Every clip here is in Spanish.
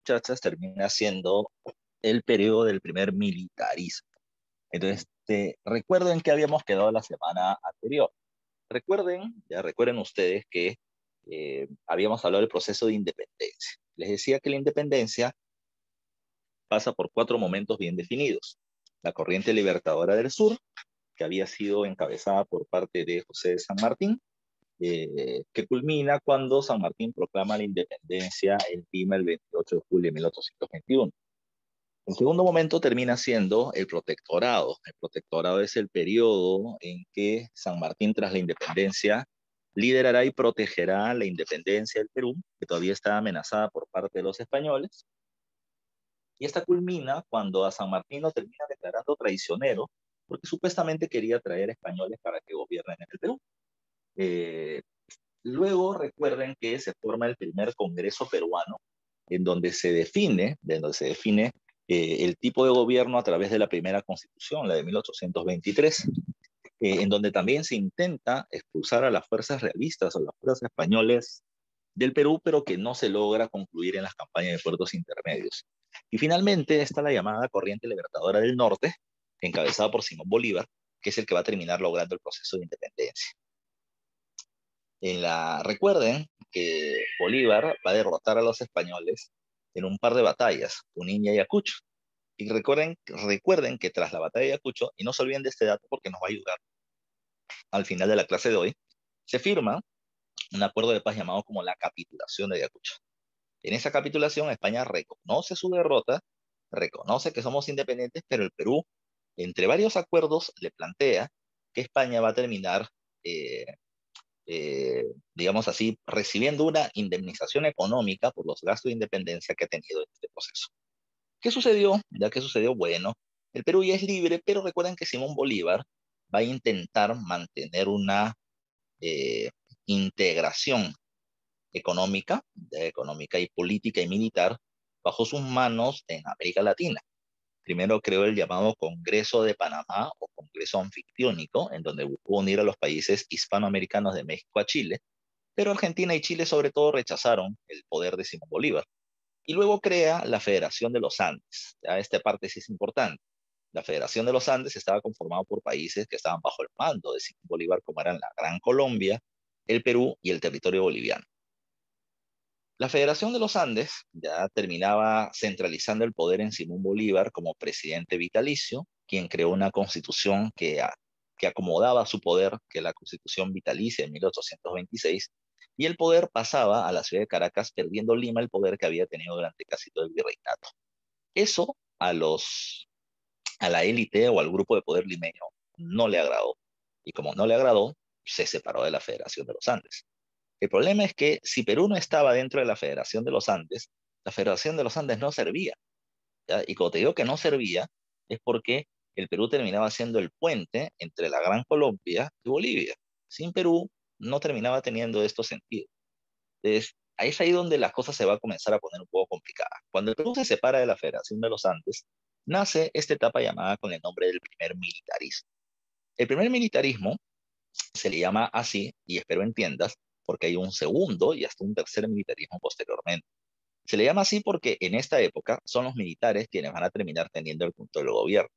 muchachas, termina siendo el periodo del primer militarismo. Entonces, recuerden que habíamos quedado la semana anterior. Recuerden ustedes que habíamos hablado del proceso de independencia. Les decía que la independencia pasa por cuatro momentos bien definidos. La corriente libertadora del sur, que había sido encabezada por parte de José de San Martín, que culmina cuando San Martín proclama la independencia en Lima el 28 de julio de 1821. El segundo momento termina siendo el protectorado. El protectorado es el periodo en que San Martín, tras la independencia, liderará y protegerá la independencia del Perú, que todavía está amenazada por parte de los españoles. Y esta culmina cuando a San Martín lo termina declarando traicionero, porque supuestamente quería traer españoles para que gobiernen en el Perú. Eh, Luego recuerden que se forma el primer Congreso peruano, en donde se define el tipo de gobierno a través de la primera constitución, la de 1823, en donde también se intenta expulsar a las fuerzas realistas o las fuerzas españoles del Perú, pero que no se logra concluir en las campañas de puertos intermedios. Y finalmente está la llamada Corriente Libertadora del Norte, encabezada por Simón Bolívar, que es el que va a terminar logrando el proceso de independencia. Recuerden que Bolívar va a derrotar a los españoles en un par de batallas, Junín y Ayacucho. Y recuerden que tras la batalla de Ayacucho, y no se olviden de este dato porque nos va a ayudar al final de la clase de hoy, se firma un acuerdo de paz llamado como la capitulación de Ayacucho. En esa capitulación España reconoce su derrota, reconoce que somos independientes, pero el Perú, entre varios acuerdos, le plantea que España va a terminar eh, digamos así, recibiendo una indemnización económica por los gastos de independencia que ha tenido en este proceso. ¿Qué sucedió? Ya que sucedió, bueno, el Perú ya es libre, pero recuerden que Simón Bolívar va a intentar mantener una eh, integración económica y política y militar bajo sus manos en América Latina. Primero creó el llamado Congreso de Panamá o Congreso Anfictiónico, en donde buscó unir a los países hispanoamericanos de México a Chile, pero Argentina y Chile sobre todo rechazaron el poder de Simón Bolívar. Y luego crea la Federación de los Andes. Ya esta parte sí es importante. La Federación de los Andes estaba conformada por países que estaban bajo el mando de Simón Bolívar, como eran la Gran Colombia, el Perú y el territorio boliviano. La Federación de los Andes ya terminaba centralizando el poder en Simón Bolívar como presidente vitalicio, quien creó una constitución que acomodaba su poder, que es la constitución vitalicia en 1826, y el poder pasaba a la ciudad de Caracas, perdiendo Lima el poder que había tenido durante casi todo el virreinato. Eso a la élite o al grupo de poder limeño no le agradó, y como no le agradó, se separó de la Federación de los Andes. El problema es que si Perú no estaba dentro de la Federación de los Andes, la Federación de los Andes no servía, ¿ya? Y cuando te digo que no servía, es porque el Perú terminaba siendo el puente entre la Gran Colombia y Bolivia. Sin Perú no terminaba teniendo esto sentido. Entonces, ahí es ahí donde las cosas se va a comenzar a poner un poco complicadas. Cuando el Perú se separa de la Federación de los Andes, nace esta etapa llamada con el nombre del primer militarismo. El primer militarismo se le llama así, y espero entiendas, porque hay un segundo y hasta un tercer militarismo posteriormente. Se le llama así porque en esta época son los militares quienes van a terminar teniendo el control del gobierno.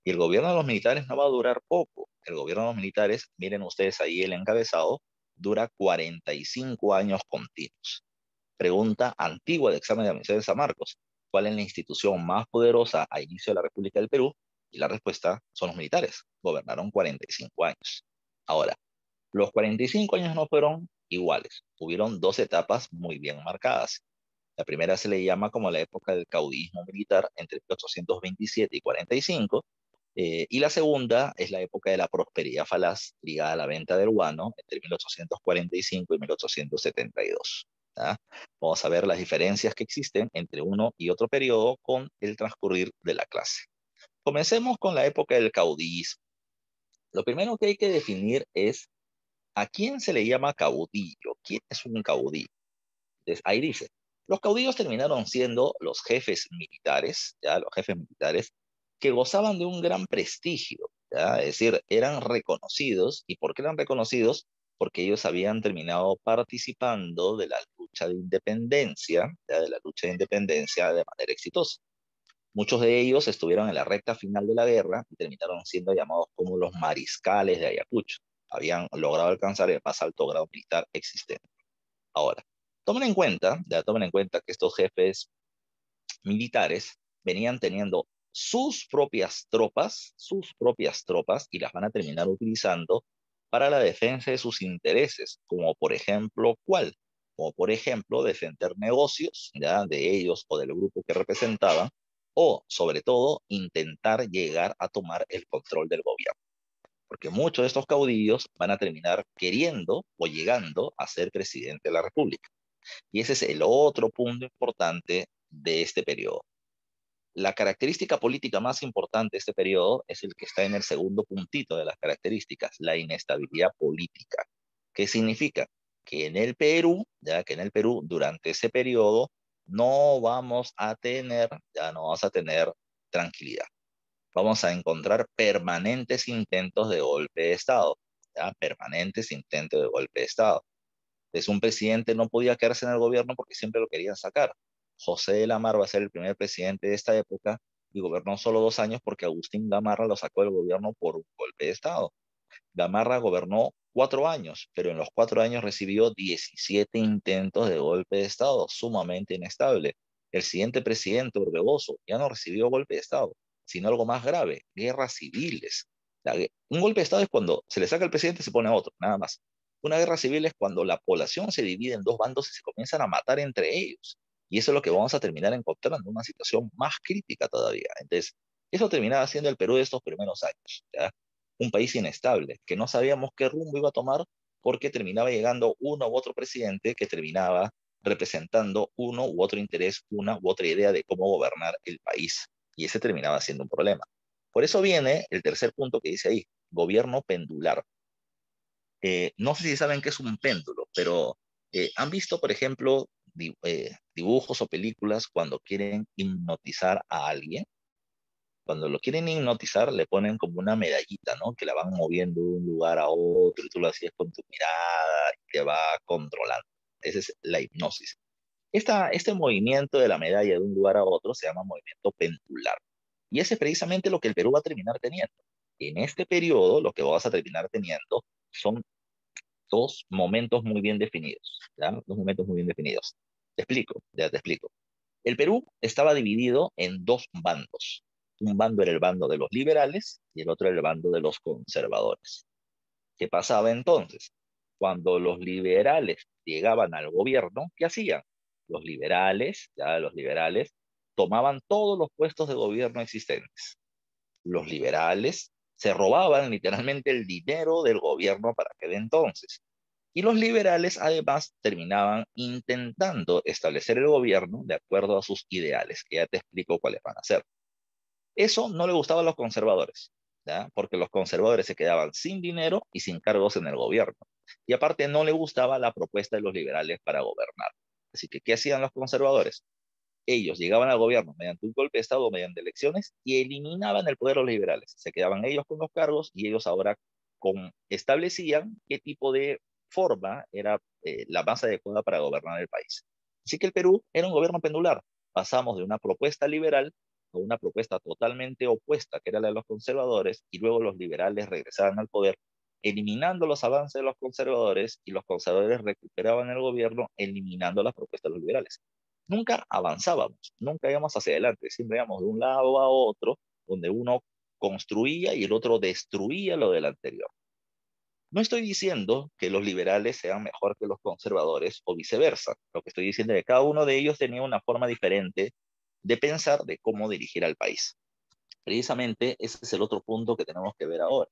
Y el gobierno de los militares no va a durar poco. El gobierno de los militares, miren ustedes ahí el encabezado, dura 45 años continuos. Pregunta antigua de examen de admisión de San Marcos. ¿Cuál es la institución más poderosa a inicio de la República del Perú? Y la respuesta son los militares. Gobernaron 45 años. Ahora, los 45 años no fueron iguales. Hubieron dos etapas muy bien marcadas. La primera se le llama como la época del caudillismo militar entre 1827 y 45, y la segunda es la época de la prosperidad falaz ligada a la venta del guano entre 1845 y 1872. ¿Ya? Vamos a ver las diferencias que existen entre uno y otro periodo con el transcurrir de la clase. Comencemos con la época del caudillismo. Lo primero que hay que definir es ¿a quién se le llama caudillo? ¿Quién es un caudillo? Entonces, ahí dice, los caudillos terminaron siendo los jefes militares, ya los jefes militares, que gozaban de un gran prestigio, ¿ya? Es decir, eran reconocidos. ¿Y por qué eran reconocidos? Porque ellos habían terminado participando de las lucha de independencia, ya, de la lucha de independencia de manera exitosa. Muchos de ellos estuvieron en la recta final de la guerra y terminaron siendo llamados como los mariscales de Ayacucho. Habían logrado alcanzar el más alto grado militar existente. Ahora, tomen en cuenta que estos jefes militares venían teniendo sus propias tropas, y las van a terminar utilizando para la defensa de sus intereses, como por ejemplo, ¿cuál? Como por ejemplo, defender negocios, ya, de ellos o del grupo que representaban, o sobre todo, intentar llegar a tomar el control del gobierno. Porque muchos de estos caudillos van a terminar queriendo o llegando a ser presidente de la República. Y ese es el otro punto importante de este periodo. La característica política más importante de este periodo es el que está en el segundo puntito de las características, la inestabilidad política. ¿Qué significa? Que en el Perú, ya que en el Perú, durante ese periodo, ya no vamos a tener tranquilidad. Vamos a encontrar permanentes intentos de golpe de Estado, ya, permanentes intentos de golpe de Estado. Entonces, un presidente no podía quedarse en el gobierno porque siempre lo querían sacar. José de la Mar va a ser el primer presidente de esta época y gobernó solo 2 años porque Agustín Gamarra lo sacó del gobierno por un golpe de Estado. Gamarra gobernó 4 años, pero en los 4 años recibió 17 intentos de golpe de Estado, sumamente inestable. El siguiente presidente, Orbegoso, ya no recibió golpe de Estado, sino algo más grave, guerras civiles. Un golpe de Estado es cuando se le saca al presidente y se pone a otro, nada más. Una guerra civil es cuando la población se divide en dos bandos y se comienzan a matar entre ellos. Y eso es lo que vamos a terminar encontrando, una situación más crítica todavía. Entonces, eso terminaba siendo el Perú de estos primeros años, ¿ya? Un país inestable, que no sabíamos qué rumbo iba a tomar porque terminaba llegando uno u otro presidente que terminaba representando uno u otro interés, una u otra idea de cómo gobernar el país. Y ese terminaba siendo un problema. Por eso viene el tercer punto que dice ahí, gobierno pendular. No sé si saben qué es un péndulo, pero han visto, por ejemplo, dibujos o películas cuando quieren hipnotizar a alguien. Cuando lo quieren hipnotizar, le ponen como una medallita, ¿no? Que la van moviendo de un lugar a otro y tú lo hacías con tu mirada y te va controlando. Esa es la hipnosis. Este movimiento de la medalla de un lugar a otro se llama movimiento pendular. Y ese es precisamente lo que el Perú va a terminar teniendo. En este periodo, lo que vas a terminar teniendo son dos momentos muy bien definidos, ¿ya? Dos momentos muy bien definidos. Te explico, ya te explico. El Perú estaba dividido en dos bandos. Un bando era el bando de los liberales y el otro era el bando de los conservadores. ¿Qué pasaba entonces? Cuando los liberales llegaban al gobierno, ¿qué hacían? Los liberales, tomaban todos los puestos de gobierno existentes. Los liberales se robaban literalmente el dinero del gobierno para aquel entonces. Y los liberales además terminaban intentando establecer el gobierno de acuerdo a sus ideales, que ya te explico cuáles van a ser. Eso no le gustaba a los conservadores, ¿ya? Porque los conservadores se quedaban sin dinero y sin cargos en el gobierno. Y aparte no le gustaba la propuesta de los liberales para gobernar. Así que, ¿qué hacían los conservadores? Ellos llegaban al gobierno mediante un golpe de Estado, mediante elecciones, y eliminaban el poder de los liberales. Se quedaban ellos con los cargos y ellos ahora establecían qué tipo de forma era la más adecuada para gobernar el país. Así que el Perú era un gobierno pendular. Pasamos de una propuesta liberal a una propuesta totalmente opuesta, que era la de los conservadores, y luego los liberales regresaban al poder, eliminando los avances de los conservadores, y los conservadores recuperaban el gobierno, eliminando las propuestas de los liberales. Nunca avanzábamos, nunca íbamos hacia adelante, siempre íbamos de un lado a otro, donde uno construía y el otro destruía lo del anterior. No estoy diciendo que los liberales sean mejor que los conservadores o viceversa. Lo que estoy diciendo es que cada uno de ellos tenía una forma diferente de pensar de cómo dirigir al país. Precisamente ese es el otro punto que tenemos que ver ahora.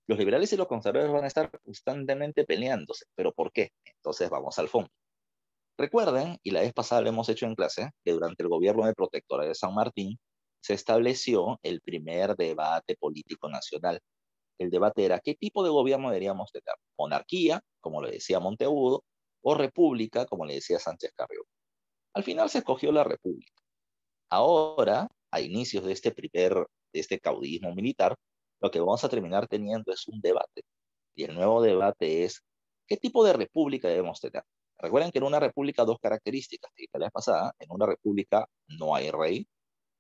Los liberales y los conservadores van a estar constantemente peleándose, pero ¿por qué? Entonces vamos al fondo. Recuerden, y la vez pasada lo hemos hecho en clase, que durante el gobierno de Protectora de San Martín se estableció el primer debate político nacional. El debate era qué tipo de gobierno deberíamos tener, monarquía, como le decía Monteagudo, o república, como le decía Sánchez Carrió. Al final se escogió la república. Ahora, a inicios de este caudillismo militar, lo que vamos a terminar teniendo es un debate. Y el nuevo debate es, ¿qué tipo de república debemos tener? Recuerden que en una república dos características, que dije la vez pasada, en una república no hay rey,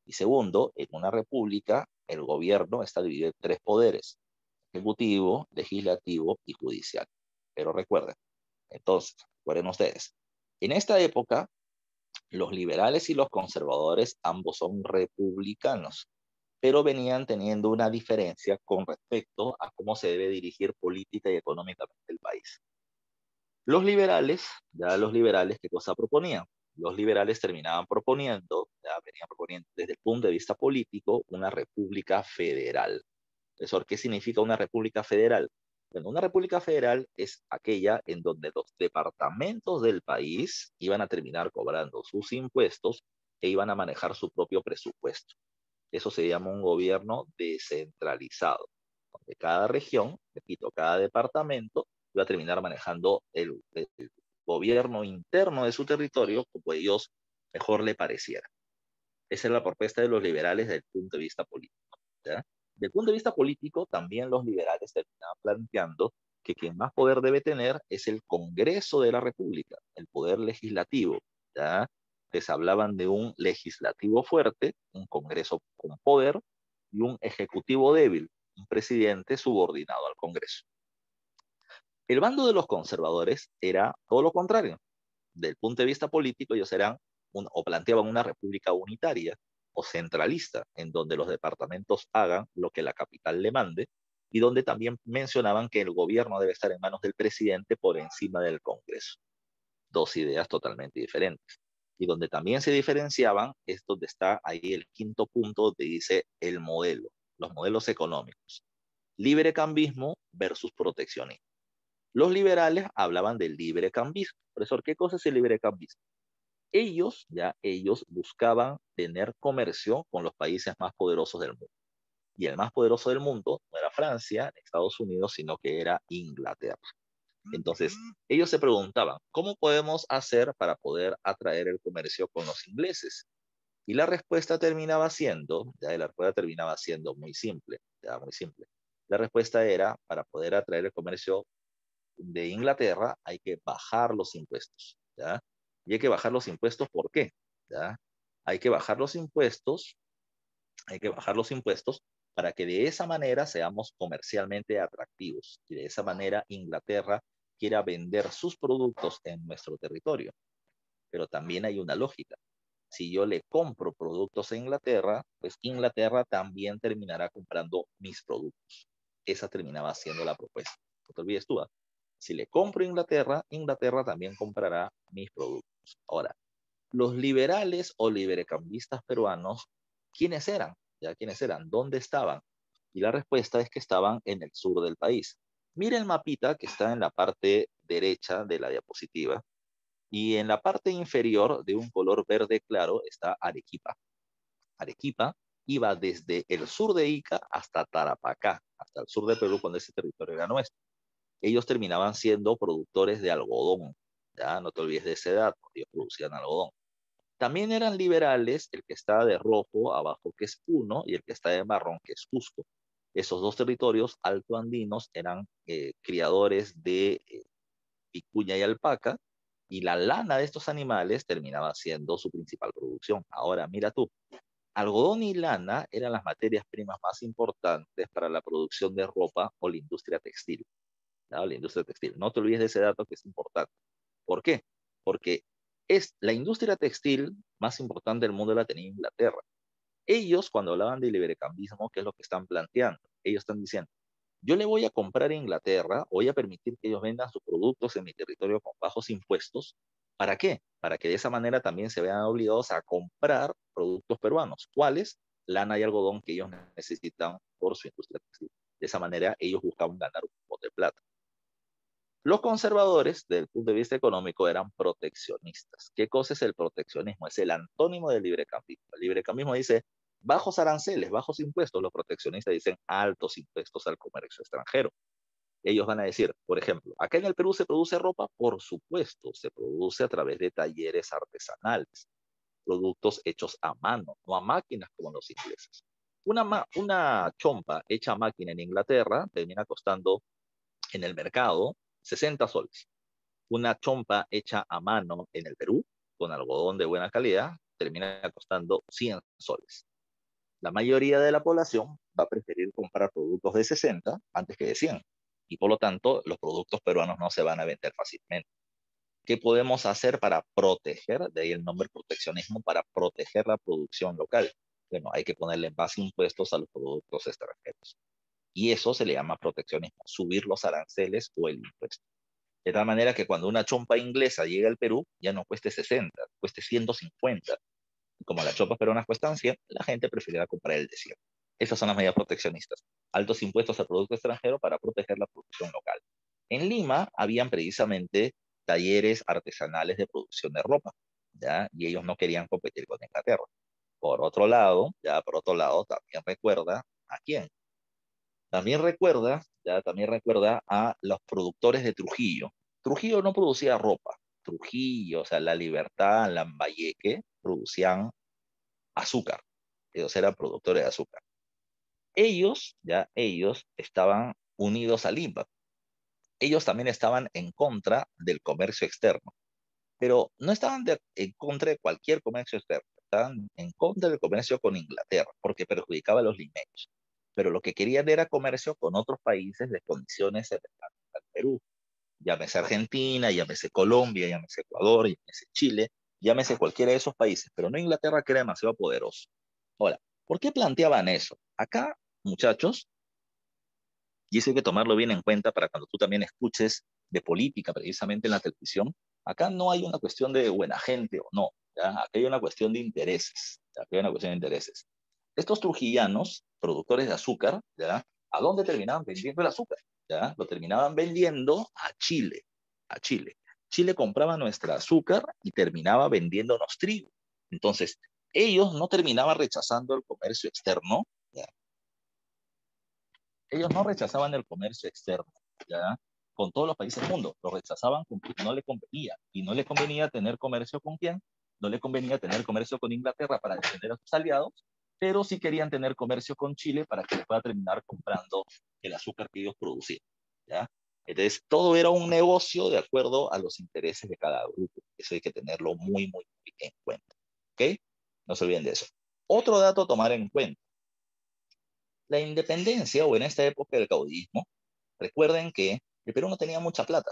y segundo, en una república el gobierno está dividido en tres poderes: ejecutivo, legislativo y judicial. Pero recuerden, entonces, recuerden ustedes, en esta época los liberales y los conservadores ambos son republicanos, pero venían teniendo una diferencia con respecto a cómo se debe dirigir política y económicamente el país. Los liberales, ¿qué cosa proponían? Los liberales terminaban proponiendo, ya venían proponiendo desde el punto de vista político, una república federal. Profesor, ¿qué significa una república federal? Bueno, una república federal es aquella en donde los departamentos del país iban a terminar cobrando sus impuestos e iban a manejar su propio presupuesto. Eso se llama un gobierno descentralizado, donde cada región, repito, cada departamento iba a terminar manejando el gobierno interno de su territorio como ellos mejor le pareciera. Esa es la propuesta de los liberales desde el punto de vista político. ¿Ya? Desde el punto de vista político, también los liberales terminaban planteando que quien más poder debe tener es el Congreso de la República, el poder legislativo. ¿Ya? Les hablaban de un legislativo fuerte, un Congreso con poder, y un ejecutivo débil, un presidente subordinado al Congreso. El bando de los conservadores era todo lo contrario. Del punto de vista político, ellos eran o planteaban una república unitaria o centralista, en donde los departamentos hagan lo que la capital le mande, y donde también mencionaban que el gobierno debe estar en manos del presidente por encima del Congreso. Dos ideas totalmente diferentes. Y donde también se diferenciaban es donde está ahí el quinto punto, donde dice el modelo, los modelos económicos. Librecambismo versus proteccionismo. Los liberales hablaban del librecambismo. Profesor, ¿qué cosa es el librecambismo? Ellos buscaban tener comercio con los países más poderosos del mundo. Y el más poderoso del mundo no era Francia, ni Estados Unidos, sino que era Inglaterra. Entonces, ellos se preguntaban, ¿cómo podemos hacer para poder atraer el comercio con los ingleses? Y la respuesta terminaba siendo muy simple, ya muy simple. La respuesta era, para poder atraer el comercio de Inglaterra, hay que bajar los impuestos, ¿ya? Y hay que bajar los impuestos, ¿por qué? ¿Ya? Hay que bajar los impuestos, hay que bajar los impuestos para que de esa manera seamos comercialmente atractivos y de esa manera Inglaterra quiera vender sus productos en nuestro territorio. Pero también hay una lógica. Si yo le compro productos a Inglaterra, pues Inglaterra también terminará comprando mis productos. Esa terminaba siendo la propuesta. No te olvides tú. Si le compro a Inglaterra, Inglaterra también comprará mis productos. Ahora, los liberales o liberecambistas peruanos, ¿quiénes eran? ¿Ya quiénes eran? ¿Dónde estaban? Y la respuesta es que estaban en el sur del país. Mira el mapita que está en la parte derecha de la diapositiva y en la parte inferior de un color verde claro está Arequipa. Arequipa iba desde el sur de Ica hasta Tarapacá, hasta el sur de Perú, cuando ese territorio era nuestro. Ellos terminaban siendo productores de algodón. Ya, no te olvides de ese dato, ellos producían algodón. También eran liberales el que está de rojo abajo, que es Puno, y el que está de marrón, que es Cusco. Esos dos territorios altoandinos eran criadores de vicuña y alpaca, y la lana de estos animales terminaba siendo su principal producción. Ahora, mira tú, algodón y lana eran las materias primas más importantes para la producción de ropa o la industria textil. ¿No? La industria textil. No te olvides de ese dato que es importante. ¿Por qué? Porque es la industria textil más importante del mundo la tenía Inglaterra. Ellos, cuando hablaban de librecambismo, ¿qué es lo que están planteando? Ellos están diciendo, yo le voy a comprar a Inglaterra, voy a permitir que ellos vendan sus productos en mi territorio con bajos impuestos. ¿Para qué? Para que de esa manera también se vean obligados a comprar productos peruanos. ¿Cuáles? Lana y algodón que ellos necesitan por su industria textil. De esa manera ellos buscaban ganar un poco de plata. Los conservadores, desde el punto de vista económico, eran proteccionistas. ¿Qué cosa es el proteccionismo? Es el antónimo del librecambismo. El librecambismo dice bajos aranceles, bajos impuestos. Los proteccionistas dicen altos impuestos al comercio extranjero. Ellos van a decir, por ejemplo, acá en el Perú se produce ropa, por supuesto, se produce a través de talleres artesanales, productos hechos a mano, no a máquinas como los ingleses. Una chompa hecha a máquina en Inglaterra termina costando en el mercado 60 soles. una chompa hecha a mano en el Perú, con algodón de buena calidad, termina costando 100 soles. La mayoría de la población va a preferir comprar productos de 60 antes que de 100. Y por lo tanto, los productos peruanos no se van a vender fácilmente. ¿Qué podemos hacer para proteger, de ahí el nombre proteccionismo, para proteger la producción local? Bueno, hay que ponerle más impuestos a los productos extranjeros. Y eso se le llama proteccionismo, subir los aranceles o el impuesto. De tal manera que cuando una chompa inglesa llega al Perú, ya no cueste 60, cueste 150. Y como las chompas peruanas cuestan 100, la gente preferirá comprar el de 100. Esas son las medidas proteccionistas. Altos impuestos al producto extranjero para proteger la producción local. En Lima habían precisamente talleres artesanales de producción de ropa, ¿ya? Y ellos no querían competir con Inglaterra. Por otro lado, también recuerda a quién. También recuerda a los productores de Trujillo. Trujillo no producía ropa. Trujillo, o sea, La Libertad, Lambayeque, producían azúcar. Ellos eran productores de azúcar. Ellos estaban unidos a Lima. Ellos también estaban en contra del comercio externo, pero no estaban en contra de cualquier comercio externo, estaban en contra del comercio con Inglaterra, porque perjudicaba a los limeños. Pero lo que querían era comercio con otros países de condiciones semejantes al Perú. Llámese Argentina, llámese Colombia, llámese Ecuador, llámese Chile, llámese cualquiera de esos países, pero no Inglaterra, que era demasiado poderoso. Ahora, ¿por qué planteaban eso? Acá, muchachos, y eso hay que tomarlo bien en cuenta para cuando tú también escuches de política precisamente en la televisión, acá no hay una cuestión de buena gente o no, ¿ya? Acá hay una cuestión de intereses, ¿ya? Acá hay una cuestión de intereses. Estos trujillanos, productores de azúcar, ¿ya? ¿A dónde terminaban vendiendo el azúcar? ¿Ya? Lo terminaban vendiendo a Chile, a Chile. Chile compraba nuestra azúcar y terminaba vendiéndonos trigo. Entonces, ellos no terminaban rechazando el comercio externo, ¿ya? Ellos no rechazaban el comercio externo, ¿ya? Con todos los países del mundo, lo rechazaban porque no le convenía. Y no le convenía tener comercio con quién, no le convenía tener comercio con Inglaterra para defender a sus aliados, pero sí querían tener comercio con Chile para que les pueda terminar comprando el azúcar que ellos producían, ¿ya? Entonces, todo era un negocio de acuerdo a los intereses de cada grupo. Eso hay que tenerlo muy, muy en cuenta, ¿ok? No se olviden de eso. Otro dato a tomar en cuenta. La independencia, o en esta época del caudillismo, recuerden que el Perú no tenía mucha plata.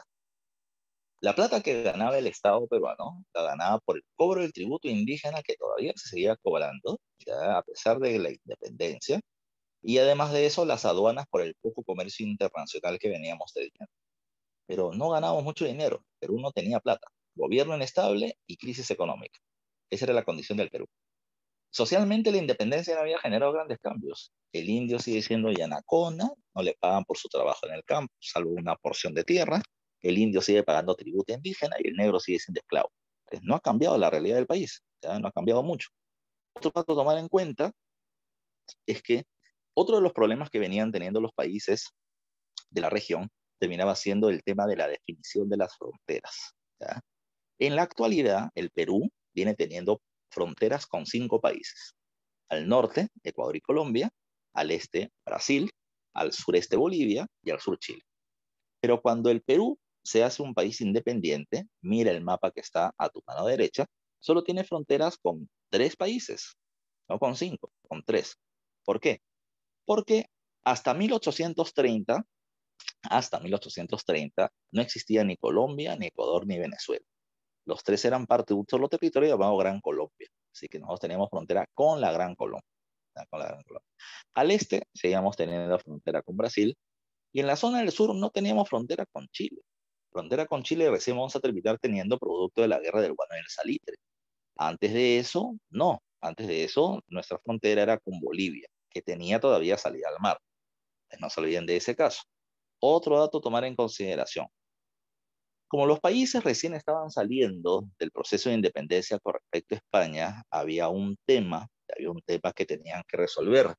La plata que ganaba el Estado peruano la ganaba por el cobro del tributo indígena que todavía se seguía cobrando, ya a pesar de la independencia, y además de eso las aduanas por el poco comercio internacional que veníamos teniendo. Pero no ganábamos mucho dinero, Perú no tenía plata, gobierno inestable y crisis económica. Esa era la condición del Perú. Socialmente la independencia no había generado grandes cambios. El indio sigue siendo yanacona, no le pagan por su trabajo en el campo, salvo una porción de tierra. El indio sigue pagando tributo indígena y el negro sigue siendo esclavo. Entonces, no ha cambiado la realidad del país, ¿ya? No ha cambiado mucho. Otro dato a tomar en cuenta es que otro de los problemas que venían teniendo los países de la región terminaba siendo el tema de la definición de las fronteras, ¿ya? En la actualidad, el Perú viene teniendo fronteras con 5 países. Al norte, Ecuador y Colombia, al este, Brasil, al sureste, Bolivia y al sur, Chile. Pero cuando el Perú se hace un país independiente, mira el mapa que está a tu mano derecha, solo tiene fronteras con 3 países, no con 5, con 3. ¿Por qué? Porque hasta 1830, hasta 1830, no existía ni Colombia, ni Ecuador, ni Venezuela. Los 3 eran parte de un solo territorio llamado Gran Colombia. Así que nosotros teníamos frontera con la Gran Colombia. Con la Gran Colombia. Al este seguíamos teniendo frontera con Brasil y en la zona del sur no teníamos frontera con Chile. Frontera con Chile recién vamos a terminar teniendo producto de la guerra del guano y el salitre. Antes de eso, no. Antes de eso, nuestra frontera era con Bolivia, que tenía todavía salida al mar. No se olviden de ese caso. Otro dato a tomar en consideración. Como los países recién estaban saliendo del proceso de independencia con respecto a España, había un tema que tenían que resolver.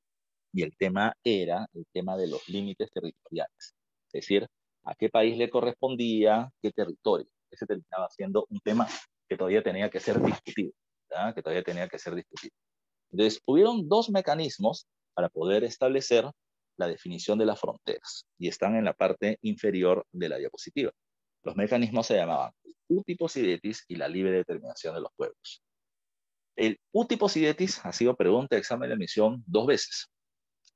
Y el tema era el tema de los límites territoriales. Es decir, a qué país le correspondía qué territorio. Ese terminaba siendo un tema que todavía tenía que ser discutido, ¿verdad? Que todavía tenía que ser discutido. Entonces, hubieron 2 mecanismos para poder establecer la definición de las fronteras y están en la parte inferior de la diapositiva. Los mecanismos se llamaban uti possidetis y la libre determinación de los pueblos. El uti possidetis ha sido pregunta de examen de admisión 2 veces.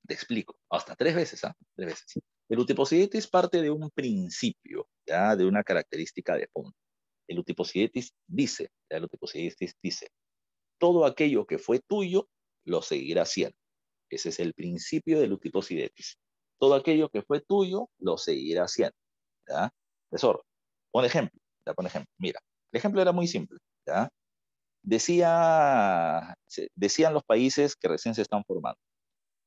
Te explico, hasta 3 veces, ¿ah? 3 veces. El uti possidetis parte de un principio, ¿ya? De una característica de fondo. El uti possidetis dice, ¿ya? El uti possidetis dice, todo aquello que fue tuyo lo seguirá siendo. Ese es el principio del uti possidetis. Todo aquello que fue tuyo lo seguirá siendo, ¿ya? Tesoro, pon ejemplo, ya pon ejemplo. Mira, el ejemplo era muy simple, ¿ya? Decían los países que recién se están formando.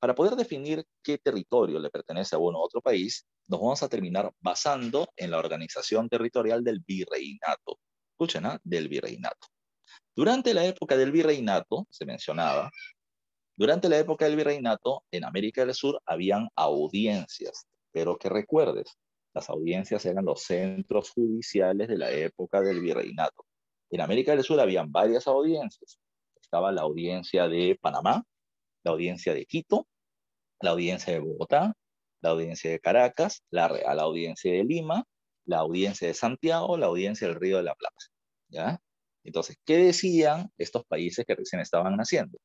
Para poder definir qué territorio le pertenece a uno u otro país, nos vamos a terminar basando en la organización territorial del virreinato. Escuchen, ¿ah? Del virreinato. Durante la época del virreinato, se mencionaba, durante la época del virreinato, en América del Sur habían audiencias, pero que recuerdes, las audiencias eran los centros judiciales de la época del virreinato. En América del Sur habían varias audiencias. Estaba la audiencia de Panamá, la audiencia de Quito, la audiencia de Bogotá, la audiencia de Caracas, la Real Audiencia de Lima, la audiencia de Santiago, la audiencia del Río de la Plata. ¿Ya? Entonces, ¿qué decían estos países que recién estaban naciendo?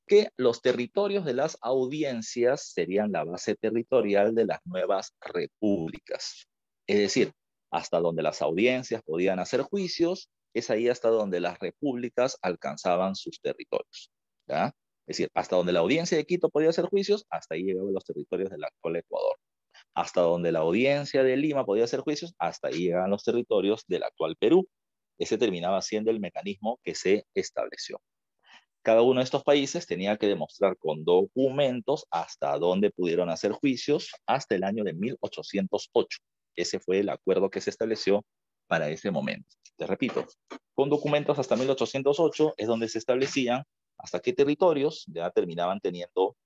Que los territorios de las audiencias serían la base territorial de las nuevas repúblicas. Es decir, hasta donde las audiencias podían hacer juicios, es ahí hasta donde las repúblicas alcanzaban sus territorios. ¿Ya? Es decir, hasta donde la audiencia de Quito podía hacer juicios, hasta ahí llegaban los territorios del actual Ecuador. Hasta donde la audiencia de Lima podía hacer juicios, hasta ahí llegaban los territorios del actual Perú. Ese terminaba siendo el mecanismo que se estableció. Cada uno de estos países tenía que demostrar con documentos hasta dónde pudieron hacer juicios hasta el año de 1808. Ese fue el acuerdo que se estableció para ese momento. Te repito, con documentos hasta 1808 es donde se establecían hasta qué territorios ya terminaban teniendo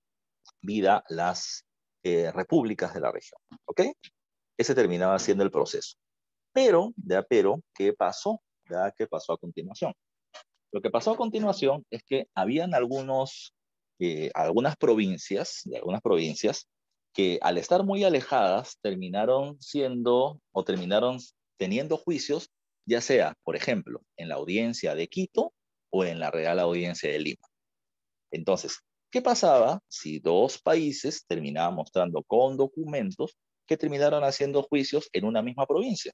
vida las repúblicas de la región. ¿Ok? Ese terminaba siendo el proceso. Pero, ¿qué pasó? ¿Qué pasó a continuación? Lo que pasó a continuación es que habían algunas provincias que al estar muy alejadas terminaron siendo o terminaron teniendo juicios, ya sea, por ejemplo, en la audiencia de Quito o en la Real Audiencia de Lima. Entonces, ¿qué pasaba si dos países terminaban mostrando con documentos que terminaron haciendo juicios en una misma provincia?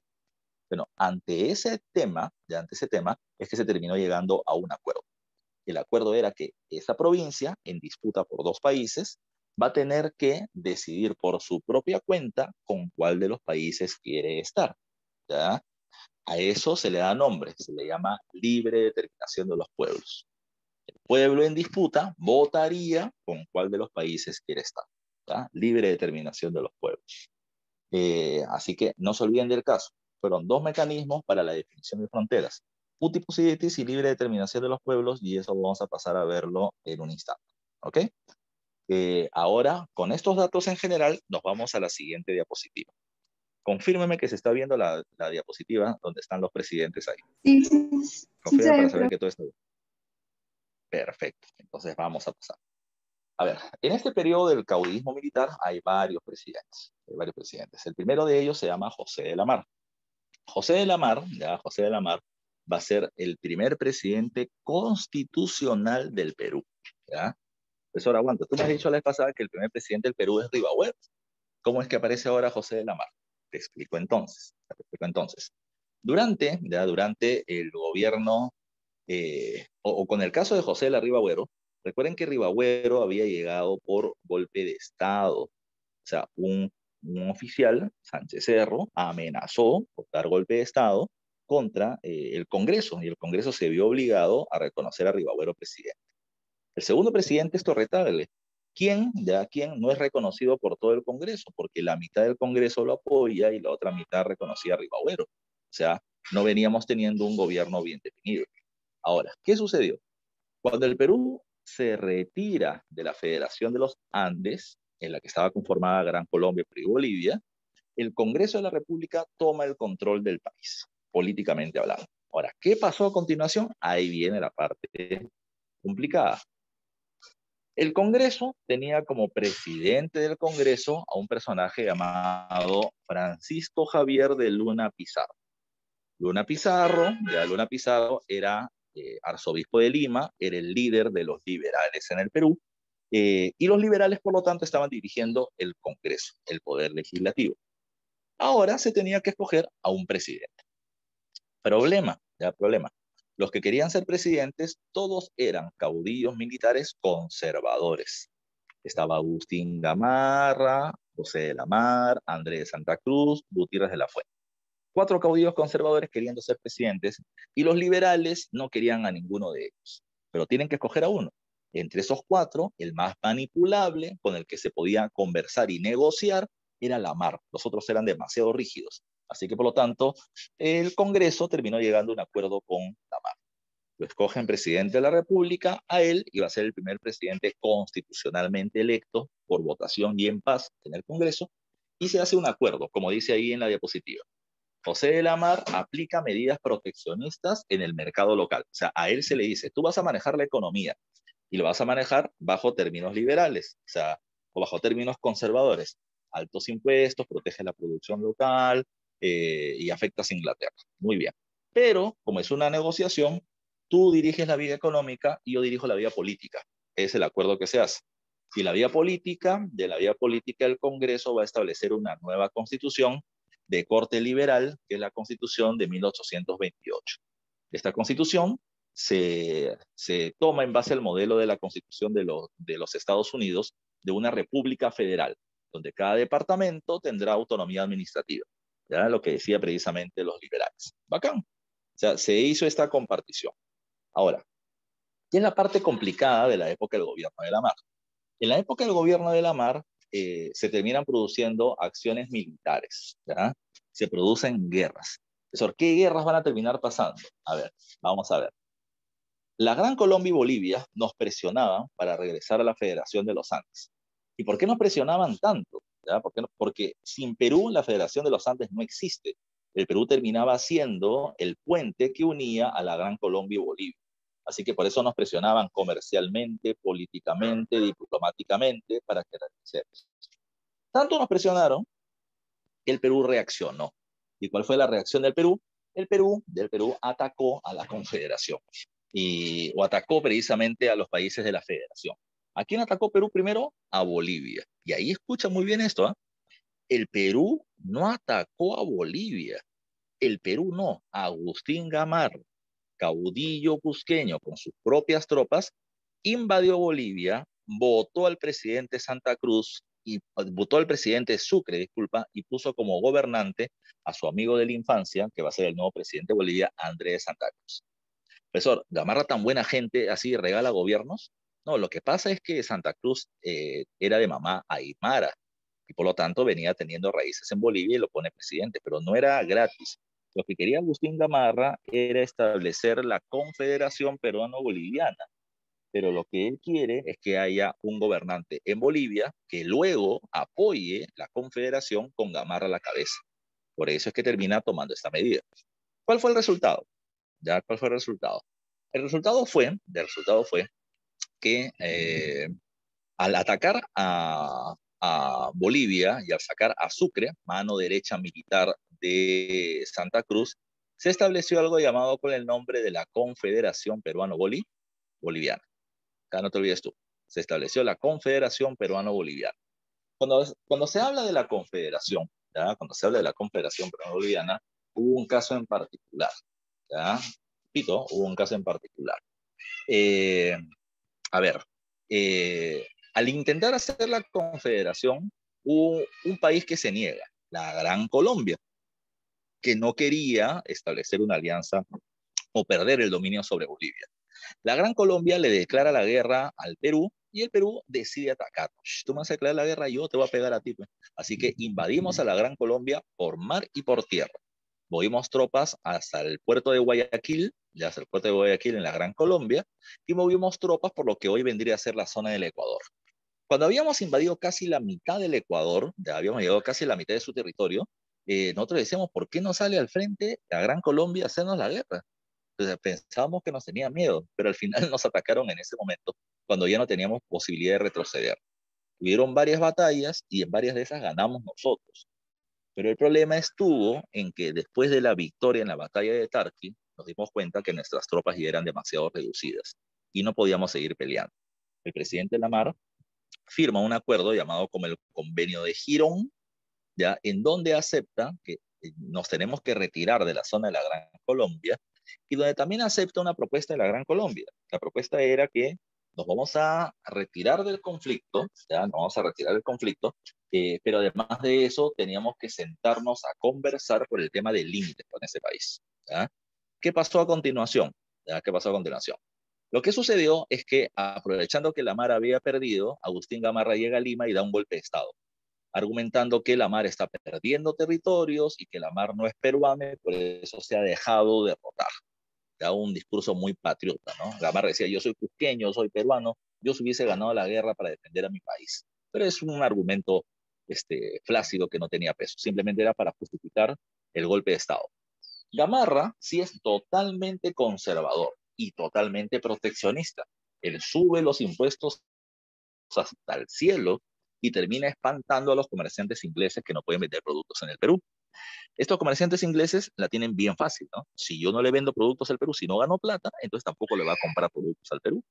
Bueno, ante ese tema, es que se terminó llegando a un acuerdo. El acuerdo era que esa provincia, en disputa por dos países, va a tener que decidir por su propia cuenta con cuál de los países quiere estar. ¿Ya? A eso se le da nombre, se le llama libre determinación de los pueblos. El pueblo en disputa votaría con cuál de los países quiere estar. ¿Ya? Libre determinación de los pueblos. Así que no se olviden del caso. Fueron dos mecanismos para la definición de fronteras. Uti possidetis y libre determinación de los pueblos, y eso vamos a pasar a verlo en un instante. ¿Ok? Ahora, con estos datos en general, nos vamos a la siguiente diapositiva. Confírmeme que se está viendo la diapositiva donde están los presidentes ahí. Sí, sí, sí se Confírmeme para ve, saber pero que todo está bien. Perfecto. Entonces vamos a pasar. A ver, en este periodo del caudillismo militar hay varios presidentes. Hay varios presidentes. El primero de ellos se llama José de la Mar. José de la Mar va a ser el primer presidente constitucional del Perú. ¿Ya? Profesor, aguanta. Tú me has dicho la vez pasada que el primer presidente del Perú es Rivagüero. ¿Cómo es que aparece ahora José de la Mar? Te explico entonces. Durante el gobierno, o con el caso de José de la Rivagüero, recuerden que Rivagüero había llegado por golpe de Estado. O sea, un oficial, Sánchez Cerro, amenazó por dar golpe de Estado contra el Congreso, y el Congreso se vio obligado a reconocer a Rivagüero presidente. El segundo presidente es Torre quien no es reconocido por todo el Congreso, porque la mitad del Congreso lo apoya y la otra mitad reconocía a Rivagüero. O sea, no veníamos teniendo un gobierno bien definido. Ahora, ¿qué sucedió? Cuando el Perú se retira de la Federación de los Andes, en la que estaba conformada Gran Colombia, Perú y Bolivia, el Congreso de la República toma el control del país, políticamente hablando. Ahora, ¿qué pasó a continuación? Ahí viene la parte complicada. El Congreso tenía como presidente del Congreso a un personaje llamado Francisco Javier de Luna Pizarro. Luna Pizarro, ya Luna Pizarro era arzobispo de Lima, era el líder de los liberales en el Perú, y los liberales, por lo tanto, estaban dirigiendo el Congreso, el poder legislativo. Ahora se tenía que escoger a un presidente. Problema, ya problema. Los que querían ser presidentes, todos eran caudillos militares conservadores. Estaba Agustín Gamarra, José de la Mar, Andrés de Santa Cruz, Gutiérrez de la Fuente. 4 caudillos conservadores queriendo ser presidentes y los liberales no querían a ninguno de ellos. Pero tienen que escoger a uno. Entre esos 4, el más manipulable, con el que se podía conversar y negociar, era Lamar. Los otros eran demasiado rígidos. Así que, por lo tanto, el Congreso terminó llegando a un acuerdo con Lamar. Lo escogen presidente de la República, a él iba a ser el primer presidente constitucionalmente electo por votación y en paz en el Congreso, y se hace un acuerdo, como dice ahí en la diapositiva. José de la Mar aplica medidas proteccionistas en el mercado local. O sea, a él se le dice, tú vas a manejar la economía y lo vas a manejar bajo términos liberales, o sea, o bajo términos conservadores. Altos impuestos, protege la producción local y afectas a Inglaterra. Muy bien. Pero, como es una negociación, tú diriges la vía económica y yo dirijo la vía política. Es el acuerdo que se hace. Y la vía política, de la vía política el Congreso va a establecer una nueva constitución de corte liberal, que es la Constitución de 1828. Esta Constitución se toma en base al modelo de la Constitución de los Estados Unidos, de una república federal, donde cada departamento tendrá autonomía administrativa. Ya lo que decía precisamente los liberales. Bacán. O sea, se hizo esta compartición. Ahora, ¿qué es la parte complicada de la época del gobierno de Lamar? En la época del gobierno de Lamar se terminan produciendo acciones militares, ¿ya? Se producen guerras. Profesor, ¿qué guerras van a terminar pasando? A ver, vamos a ver. La Gran Colombia y Bolivia nos presionaban para regresar a la Federación de los Andes. ¿Y por qué nos presionaban tanto? ¿Ya? ¿Por qué no? Porque sin Perú la Federación de los Andes no existe. El Perú terminaba siendo el puente que unía a la Gran Colombia y Bolivia. Así que por eso nos presionaban comercialmente, políticamente, diplomáticamente para que regresemos. Tanto nos presionaron que el Perú reaccionó. ¿Y cuál fue la reacción del Perú? Del Perú atacó a la Confederación o atacó precisamente a los países de la Federación. ¿A quién atacó Perú primero? A Bolivia. Y ahí escucha muy bien esto, ¿eh? El Perú no atacó a Bolivia. El Perú no. Agustín Gamarra, caudillo cusqueño con sus propias tropas, invadió Bolivia, votó al presidente Santa Cruz y votó al presidente Sucre, disculpa, y puso como gobernante a su amigo de la infancia, que va a ser el nuevo presidente de Bolivia, Andrés Santa Cruz. Profesor, ¿Gamarra tan buena gente así regala gobiernos? No, lo que pasa es que Santa Cruz era de mamá aymara y por lo tanto venía teniendo raíces en Bolivia y lo pone presidente, pero no era gratis. Lo que quería Agustín Gamarra era establecer la Confederación Peruano-Boliviana, pero lo que él quiere es que haya un gobernante en Bolivia que luego apoye la Confederación con Gamarra a la cabeza. Por eso es que termina tomando esta medida. ¿Cuál fue el resultado? ¿Ya? ¿Cuál fue el resultado? El resultado fue que al atacar a Bolivia y al sacar a Sucre, mano derecha militar de Santa Cruz, se estableció algo llamado con el nombre de la Confederación Peruano-Boliviana. Acá no te olvides tú. Se estableció la Confederación Peruano-Boliviana. Cuando se habla de la Confederación, ¿ya? Cuando se habla de la Confederación Peruano-Boliviana, hubo un caso en particular. ¿Ya? Repito, hubo un caso en particular. Eh, a ver, al intentar hacer la confederación, hubo un país que se niega, la Gran Colombia, que no quería establecer una alianza o perder el dominio sobre Bolivia. La Gran Colombia le declara la guerra al Perú y el Perú decide atacar. Tú me vas a declarar la guerra y yo te voy a pegar a ti. Pues. Así que invadimos a la Gran Colombia por mar y por tierra. Movimos tropas hasta el puerto de Guayaquil, ya hasta el puerto de Guayaquil en la Gran Colombia, y movimos tropas por lo que hoy vendría a ser la zona del Ecuador. Cuando habíamos invadido casi la mitad del Ecuador, ya habíamos llegado casi a la mitad de su territorio, nosotros decíamos, ¿por qué no sale al frente la Gran Colombia a hacernos la guerra? Entonces pensábamos que nos tenía miedo, pero al final nos atacaron en ese momento, cuando ya no teníamos posibilidad de retroceder. Hubieron varias batallas y en varias de esas ganamos nosotros. Pero el problema estuvo en que después de la victoria en la batalla de Tarqui, nos dimos cuenta que nuestras tropas ya eran demasiado reducidas y no podíamos seguir peleando. El presidente Lamar firma un acuerdo llamado como el Convenio de Girón, ¿ya? En donde acepta que nos tenemos que retirar de la zona de la Gran Colombia y donde también acepta una propuesta de la Gran Colombia. La propuesta era que nos vamos a retirar del conflicto, ¿ya? Nos vamos a retirar del conflicto, pero además de eso teníamos que sentarnos a conversar por el tema del límite con ese país, ¿ya? ¿Qué pasó a continuación? ¿Ya? ¿Qué pasó a continuación? Lo que sucedió es que, aprovechando que la Mar había perdido, Agustín Gamarra llega a Lima y da un golpe de Estado, argumentando que la Mar está perdiendo territorios y que la Mar no es peruana, y por eso se ha dejado derrotar. Da un discurso muy patriota, ¿no? Gamarra decía, yo soy cusqueño, soy peruano, yo se hubiese ganado la guerra para defender a mi país. Pero es un argumento flácido que no tenía peso, simplemente era para justificar el golpe de Estado. Gamarra sí es totalmente conservador y totalmente proteccionista. Él sube los impuestos hasta el cielo y termina espantando a los comerciantes ingleses que no pueden vender productos en el Perú. Estos comerciantes ingleses la tienen bien fácil, ¿no? Si yo no le vendo productos al Perú, si no gano plata, entonces tampoco le va a comprar productos al Perú.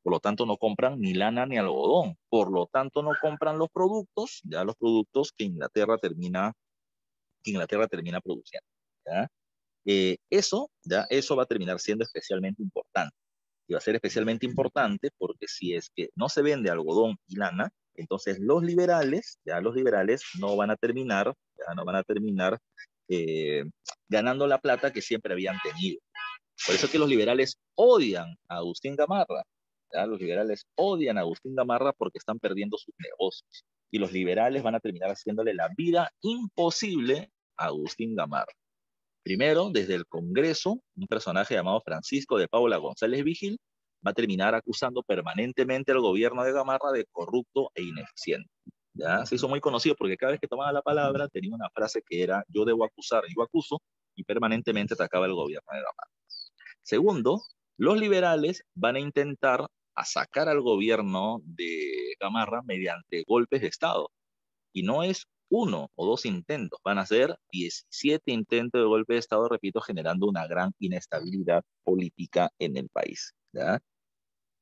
Por lo tanto, no compran ni lana ni algodón. Por lo tanto, no compran los productos, ya los productos que Inglaterra termina produciendo. ¿Ya? Eso va a terminar siendo especialmente importante. Y va a ser especialmente importante porque si es que no se vende algodón y lana, entonces los liberales no van a terminar, no van a terminar eh, ganando la plata que siempre habían tenido. Por eso es que los liberales odian a Agustín Gamarra. ¿Ya? Los liberales odian a Agustín Gamarra porque están perdiendo sus negocios. Y los liberales van a terminar haciéndole la vida imposible a Agustín Gamarra. Primero, desde el Congreso, un personaje llamado Francisco de Paula González Vigil va a terminar acusando permanentemente al gobierno de Gamarra de corrupto e ineficiente. ¿Ya? Se hizo muy conocido porque cada vez que tomaba la palabra tenía una frase que era yo debo acusar, yo acuso, y permanentemente atacaba al gobierno de Gamarra. Segundo, los liberales van a intentar sacar al gobierno de Gamarra mediante golpes de Estado. Y no es uno o dos intentos, van a ser 17 intentos de golpe de Estado, repito, generando una gran inestabilidad política en el país. ¿Ya?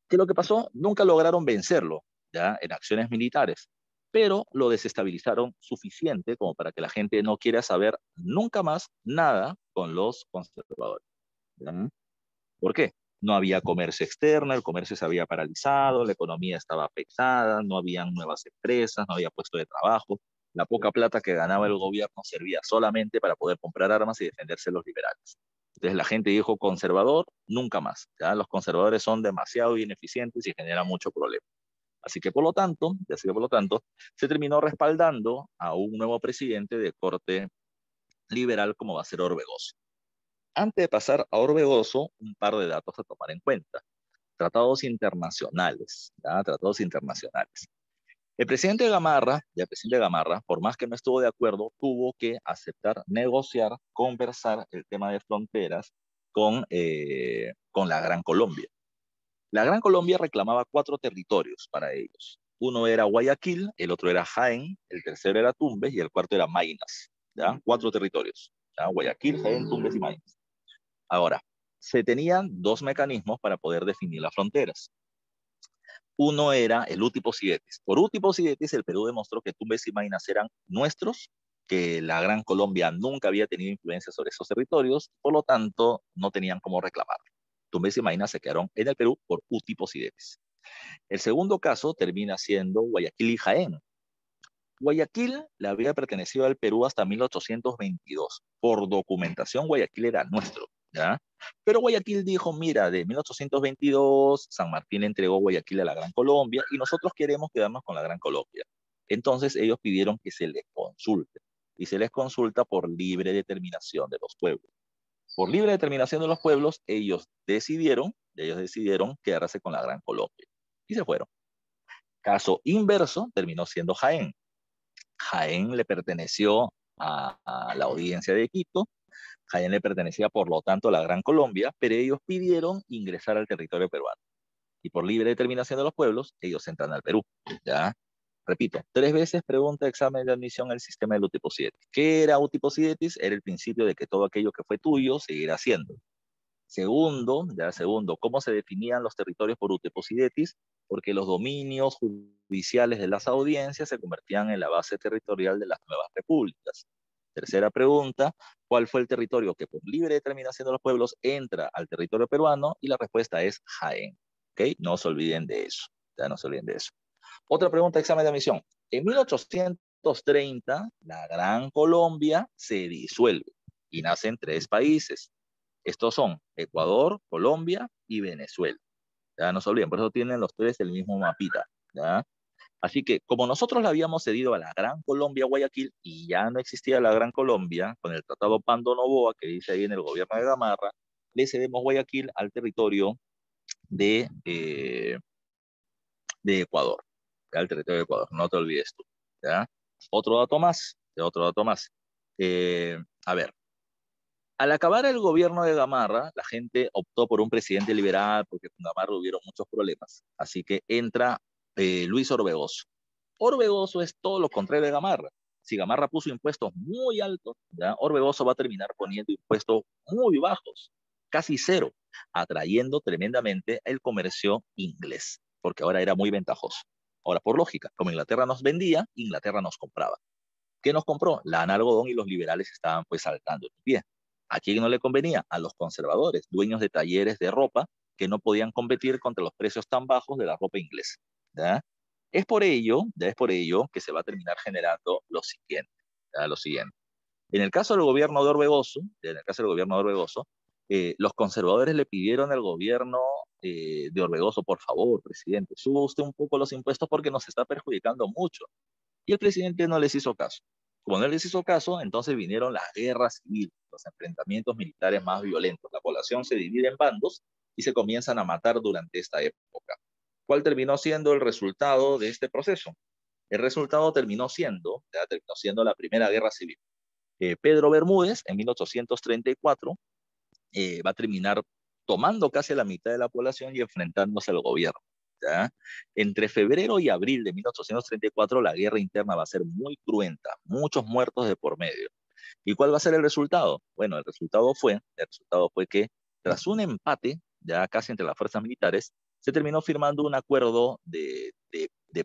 ¿Qué es lo que pasó? Nunca lograron vencerlo, ¿ya? En acciones militares, pero lo desestabilizaron suficiente como para que la gente no quiera saber nunca más nada con los conservadores. ¿Ya? ¿Por qué? No había comercio externo, el comercio se había paralizado, la economía estaba afectada, no habían nuevas empresas, no había puesto de trabajo. La poca plata que ganaba el gobierno servía solamente para poder comprar armas y defenderse de los liberales. Entonces la gente dijo, conservador, nunca más. ¿Ya? Los conservadores son demasiado ineficientes y generan mucho problema. Así que por lo tanto, se terminó respaldando a un nuevo presidente de corte liberal como va a ser Orbegoso. Antes de pasar a Orbegoso, un par de datos a tomar en cuenta. Tratados internacionales, ¿ya? Tratados internacionales. El presidente Gamarra, por más que no estuvo de acuerdo, tuvo que aceptar, negociar, conversar el tema de fronteras con la Gran Colombia. La Gran Colombia reclamaba 4 territorios para ellos. Uno era Guayaquil, el otro era Jaén, el tercero era Tumbes y el cuarto era Maynas. ¿Ya? 4 territorios. ¿Ya? Guayaquil, Jaén, Tumbes y Maynas. Ahora, se tenían 2 mecanismos para poder definir las fronteras. Uno era el uti possidetis. Por uti possidetis, el Perú demostró que Tumbes y Maynas eran nuestros, que la Gran Colombia nunca había tenido influencia sobre esos territorios, por lo tanto, no tenían cómo reclamar. Tumbes y Maynas se quedaron en el Perú por uti possidetis. El segundo caso termina siendo Guayaquil y Jaén. Guayaquil le había pertenecido al Perú hasta 1822. Por documentación, Guayaquil era nuestro, ¿ya? Pero Guayaquil dijo, mira, de 1822, San Martín entregó Guayaquil a la Gran Colombia y nosotros queremos quedarnos con la Gran Colombia. Entonces ellos pidieron que se les consulte, y se les consulta por libre determinación de los pueblos. Por libre determinación de los pueblos, ellos decidieron quedarse con la Gran Colombia. Y se fueron. Caso inverso, terminó siendo Jaén. Jaén le perteneció a la audiencia de Quito, Jaén le pertenecía por lo tanto a la Gran Colombia, pero ellos pidieron ingresar al territorio peruano. Y por libre determinación de los pueblos, ellos entran al Perú. ¿Ya? Repito, 3 veces pregunta examen de admisión el sistema del utiposidetis. ¿Qué era utiposidetis? Era el principio de que todo aquello que fue tuyo seguirá siendo. Segundo, ¿cómo se definían los territorios por utiposidetis? Porque los dominios judiciales de las audiencias se convertían en la base territorial de las nuevas repúblicas. Tercera pregunta, ¿cuál fue el territorio que por libre determinación de los pueblos entra al territorio peruano? Y la respuesta es Jaén. ¿Ok? No se olviden de eso. Ya no se olviden de eso. Otra pregunta de examen de admisión. En 1830, la Gran Colombia se disuelve y nacen 3 países. Estos son Ecuador, Colombia y Venezuela. Ya no se olviden, por eso tienen los 3 el mismo mapita. ¿Ya? Así que como nosotros le habíamos cedido a la Gran Colombia Guayaquil y ya no existía la Gran Colombia, con el Tratado Pando Noboa que dice ahí en el gobierno de Gamarra, le cedemos Guayaquil al territorio de, eh, de Ecuador, ¿ya? Al territorio de Ecuador, no te olvides tú. ¿Ya? Otro dato más. A ver, al acabar el gobierno de Gamarra, la gente optó por un presidente liberal porque con Gamarra hubieron muchos problemas. Así que entra Luis Orbegoso. Orbegoso es todo lo contrario de Gamarra. Si Gamarra puso impuestos muy altos, ¿ya? Orbegoso va a terminar poniendo impuestos muy bajos, casi cero, atrayendo tremendamente el comercio inglés, porque ahora era muy ventajoso. Ahora, por lógica, como Inglaterra nos vendía, Inglaterra nos compraba. ¿Qué nos compró? Lana, algodón, y los liberales estaban pues saltando en pie. ¿A quién no le convenía? A los conservadores, dueños de talleres de ropa que no podían competir contra los precios tan bajos de la ropa inglesa. ¿Ya? Es por ello que se va a terminar generando lo siguiente. ¿Ya? Lo siguiente. En el caso del gobierno de Orbegoso, los conservadores le pidieron al gobierno de Orbegoso, por favor, presidente, suba usted un poco los impuestos porque nos está perjudicando mucho. Y el presidente no les hizo caso. Como no les hizo caso, entonces vinieron las guerras civiles, los enfrentamientos militares más violentos. La población se divide en bandos y se comienzan a matar durante esta época. ¿Cuál terminó siendo el resultado de este proceso? El resultado terminó siendo la Primera Guerra Civil. Pedro Bermúdez, en 1834, va a terminar tomando casi la mitad de la población y enfrentándose al gobierno. ¿Ya? Entre febrero y abril de 1834 la guerra interna va a ser muy cruenta, muchos muertos de por medio. ¿Y cuál va a ser el resultado? Bueno, el resultado fue que tras un empate, ya casi entre las fuerzas militares, se terminó firmando un acuerdo de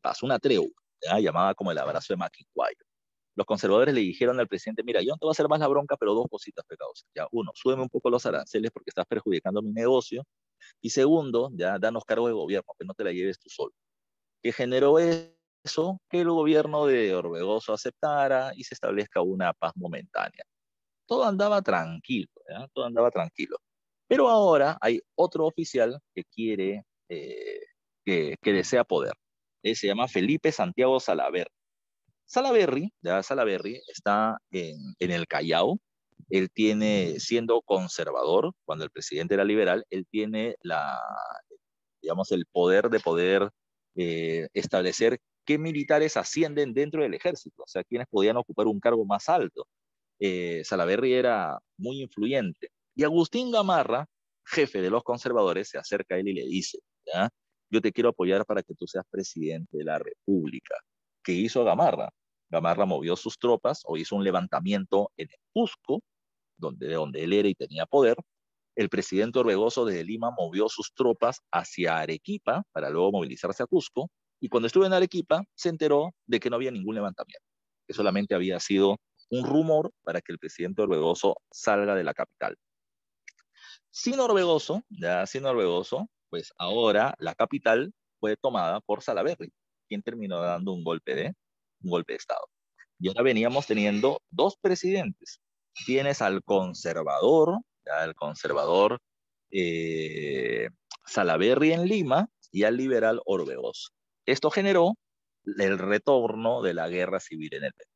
paz, una tregua, ¿ya? Llamada como el abrazo de Maquinquayo. Los conservadores le dijeron al presidente, mira, yo no te voy a hacer más la bronca, pero 2 cositas pecados. Ya, uno, súbeme un poco los aranceles porque estás perjudicando mi negocio. Y segundo, ya, danos cargo de gobierno, que no te la lleves tú solo. ¿Qué generó eso? Que el gobierno de Orbegoso aceptara y se establezca una paz momentánea. Todo andaba tranquilo, ¿ya? Todo andaba tranquilo. Pero ahora hay otro oficial que quiere, que desea poder. Se llama Felipe Santiago Salaverry. Salaverry está en el Callao. Él tiene, siendo conservador, cuando el presidente era liberal, él tiene digamos, el poder de poder establecer qué militares ascienden dentro del ejército, o sea, quienes podían ocupar un cargo más alto. Salaverry era muy influyente. Y Agustín Gamarra, jefe de los conservadores, se acerca a él y le dice, ¿ya? Yo te quiero apoyar para que tú seas presidente de la República. ¿Qué hizo Gamarra? Gamarra movió sus tropas o hizo un levantamiento en el Cusco, donde él era y tenía poder. El presidente Orbegoso desde Lima movió sus tropas hacia Arequipa para luego movilizarse a Cusco. Y cuando estuvo en Arequipa, se enteró de que no había ningún levantamiento, que solamente había sido un rumor para que el presidente Orbegoso salga de la capital. Sin Orbegoso, pues ahora la capital fue tomada por Salaverry, quien terminó dando un golpe de Estado. Y ahora veníamos teniendo 2 presidentes. Tienes al conservador, ya el conservador eh, Salaverry en Lima y al liberal Orbegoso. Esto generó el retorno de la guerra civil en el Perú.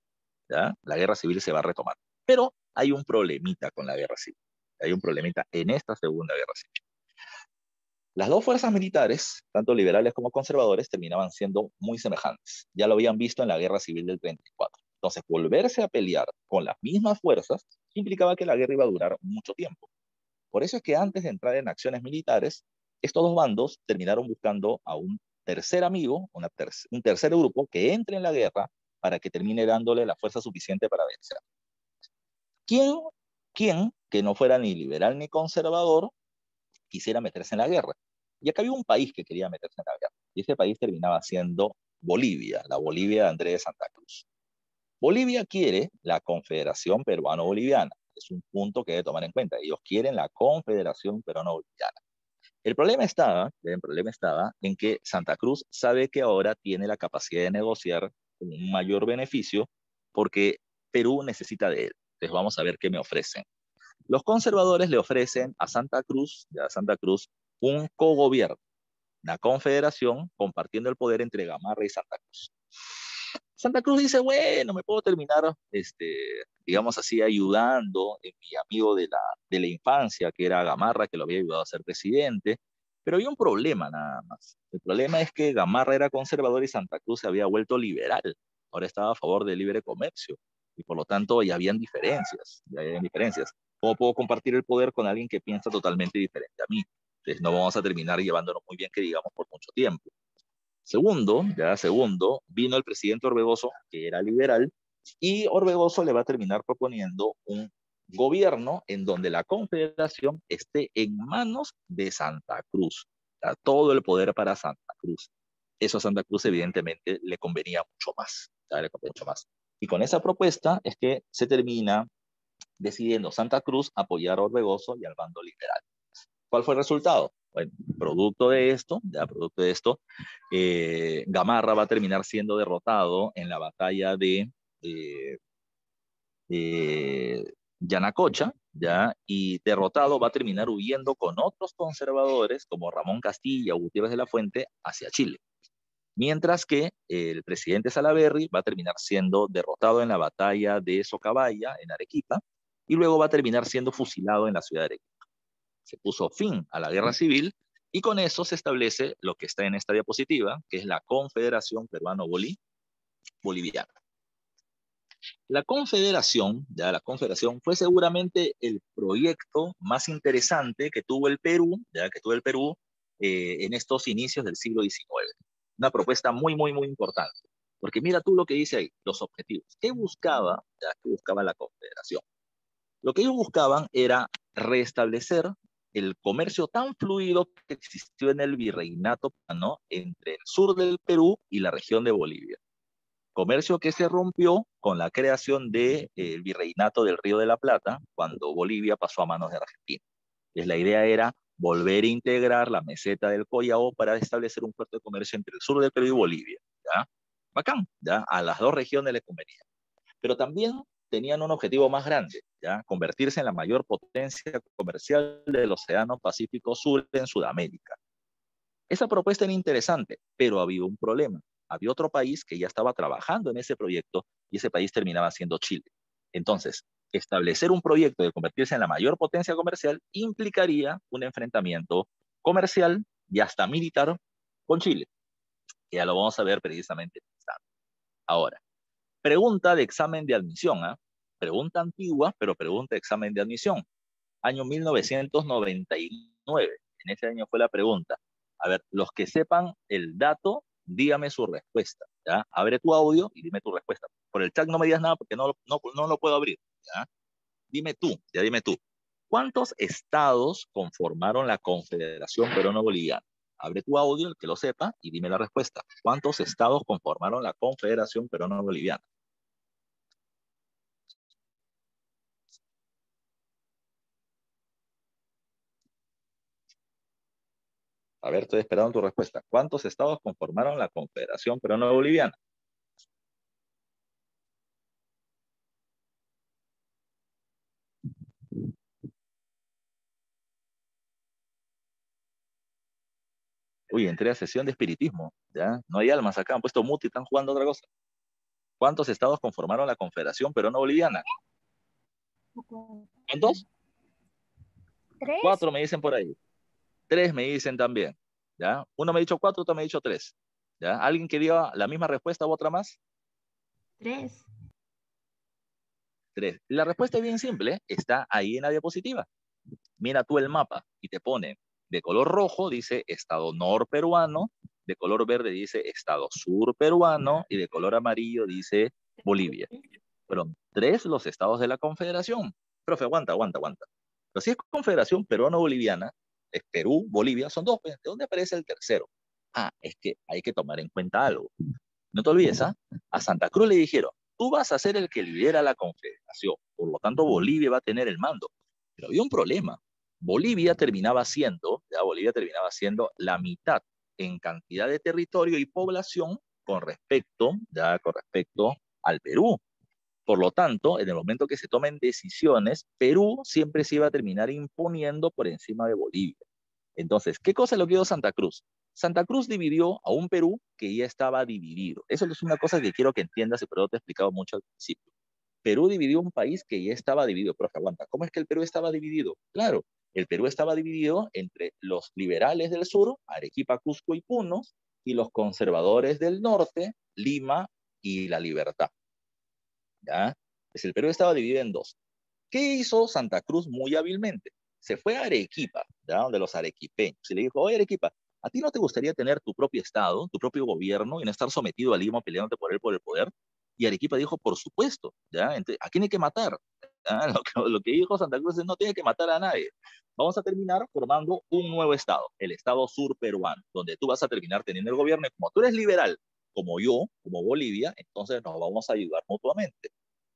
¿Ya? La guerra civil se va a retomar. Pero hay un problemita con la guerra civil. Hay un problemita en esta segunda guerra civil. Las 2 fuerzas militares, tanto liberales como conservadores, terminaban siendo muy semejantes. Ya lo habían visto en la guerra civil del 34. Entonces, volverse a pelear con las mismas fuerzas implicaba que la guerra iba a durar mucho tiempo. Por eso es que antes de entrar en acciones militares, estos 2 bandos terminaron buscando a un tercer amigo, un tercer grupo que entre en la guerra para que termine dándole la fuerza suficiente para vencer. ¿Quién, quién que no fuera ni liberal ni conservador quisiera meterse en la guerra? Y acá había un país que quería meterse en la guerra, y ese país terminaba siendo Bolivia, la Bolivia de Andrés de Santa Cruz. Bolivia quiere la Confederación Peruano-Boliviana. Es un punto que debe tomar en cuenta. Ellos quieren la Confederación Peruano-Boliviana. El problema estaba en que Santa Cruz sabe que ahora tiene la capacidad de negociar un mayor beneficio porque Perú necesita de él. Entonces vamos a ver qué me ofrecen. Los conservadores le ofrecen a Santa Cruz, un cogobierno, una confederación compartiendo el poder entre Gamarra y Santa Cruz. Santa Cruz dice, bueno, me puedo terminar, digamos así, ayudando en mi amigo de la infancia, que era Gamarra, que lo había ayudado a ser presidente, pero había un problema nada más. El problema es que Gamarra era conservador y Santa Cruz se había vuelto liberal. Ahora estaba a favor del libre comercio y por lo tanto ya habían diferencias, ya habían diferencias. ¿Cómo puedo compartir el poder con alguien que piensa totalmente diferente a mí? Entonces no vamos a terminar llevándonos muy bien, que digamos, por mucho tiempo. Segundo, vino el presidente Orbegoso, que era liberal, y Orbegoso le va a terminar proponiendo un gobierno en donde la confederación esté en manos de Santa Cruz. O sea, todo el poder para Santa Cruz. Eso a Santa Cruz evidentemente le convenía mucho más. Le convenía mucho más. Y con esa propuesta es que se termina decidiendo Santa Cruz apoyar a Orbegoso y al bando liberal. ¿Cuál fue el resultado? Bueno, producto de esto, Gamarra va a terminar siendo derrotado en la batalla eh, de Yanacocha, ¿ya? Y derrotado va a terminar huyendo con otros conservadores como Ramón Castilla o Gutiérrez de la Fuente hacia Chile. Mientras que el presidente Salaverry va a terminar siendo derrotado en la batalla de Socabaya, en Arequipa, y luego va a terminar siendo fusilado en la ciudad de Arequipa. Se puso fin a la guerra civil y con eso se establece lo que está en esta diapositiva, que es la Confederación Peruano-Boliviana. La Confederación fue seguramente el proyecto más interesante que tuvo el Perú, en estos inicios del siglo XIX. Una propuesta muy, muy, muy importante. Porque mira tú lo que dice ahí, los objetivos. ¿Qué buscaba la Confederación? Lo que ellos buscaban era restablecer el comercio tan fluido que existió en el virreinato peruano entre el sur del Perú y la región de Bolivia. Comercio que se rompió con la creación del virreinato del Río de la Plata, cuando Bolivia pasó a manos de Argentina. Entonces, la idea era volver a integrar la meseta del Collao para establecer un puerto de comercio entre el sur del Perú y Bolivia. ¿Ya? Bacán, ¿ya? A las dos regiones les convenía. Pero también tenían un objetivo más grande, ¿ya? Convertirse en la mayor potencia comercial del Océano Pacífico Sur en Sudamérica. Esa propuesta era interesante, pero había un problema. Había otro país que ya estaba trabajando en ese proyecto y ese país terminaba siendo Chile. Entonces, establecer un proyecto de convertirse en la mayor potencia comercial implicaría un enfrentamiento comercial y hasta militar con Chile. Que ya lo vamos a ver precisamente en este instante. Ahora, pregunta de examen de admisión, ¿eh? Pregunta antigua, pero pregunta de examen de admisión. Año 1999. En ese año fue la pregunta. A ver, los que sepan el dato, dígame su respuesta. ¿Ya? Abre tu audio y dime tu respuesta. Por el chat no me digas nada porque no lo puedo abrir. ¿Ya? Dime tú. ¿Cuántos estados conformaron la Confederación Peruano-Boliviana? Abre tu audio, el que lo sepa, y dime la respuesta. ¿Cuántos estados conformaron la Confederación Peruano-Boliviana? A ver, estoy esperando tu respuesta. ¿Cuántos estados conformaron la Confederación Peruano-Boliviana? Uy, entré a sesión de espiritismo, ¿ya? No hay almas acá, han puesto mute y están jugando otra cosa. ¿Cuántos estados conformaron la Confederación Peruano-Boliviana? ¿En dos? ¿Tres? Cuatro me dicen por ahí. Tres me dicen también, ¿ya? Uno me ha dicho cuatro, otro me ha dicho tres, ¿ya? ¿Alguien que dio la misma respuesta u otra más? Tres. Tres. La respuesta es bien simple, está ahí en la diapositiva. Mira tú el mapa y te pone de color rojo, dice Estado norperuano, de color verde dice Estado Sur peruano y de color amarillo dice Bolivia. Fueron 3 los estados de la Confederación. Profe, aguanta. Pero si es Confederación Peruano-Boliviana, es Perú, Bolivia, son 2. ¿De dónde aparece el tercero? Es que hay que tomar en cuenta algo. No te olvides, a Santa Cruz le dijeron, tú vas a ser el que lidera la Confederación, por lo tanto Bolivia va a tener el mando. Pero había un problema. Bolivia terminaba siendo la mitad en cantidad de territorio y población con respecto al Perú. Por lo tanto, en el momento que se tomen decisiones, Perú siempre se iba a terminar imponiendo por encima de Bolivia. Entonces, ¿qué cosa lo que hizo Santa Cruz? Santa Cruz dividió a un Perú que ya estaba dividido. Eso es una cosa que quiero que entiendas, pero te he explicado mucho al principio. Perú dividió un país que ya estaba dividido. Profe, aguanta. ¿Cómo es que el Perú estaba dividido? Claro, el Perú estaba dividido entre los liberales del sur, Arequipa, Cusco y Puno, y los conservadores del norte, Lima y La Libertad. ¿Ya? Pues el Perú estaba dividido en 2. ¿Qué hizo Santa Cruz muy hábilmente? Se fue a Arequipa, ¿ya? Donde los arequipeños, y le dijo, oye Arequipa, ¿a ti no te gustaría tener tu propio estado, tu propio gobierno y no estar sometido a Lima peleándote por el poder? Y Arequipa dijo, por supuesto, ¿ya? Entonces, ¿a quién hay que matar? ¿Ya? Lo que dijo Santa Cruz es, no tiene que matar a nadie. Vamos a terminar formando un nuevo estado, el estado sur peruano, donde tú vas a terminar teniendo el gobierno, y como tú eres liberal, como yo, como Bolivia, entonces nos vamos a ayudar mutuamente.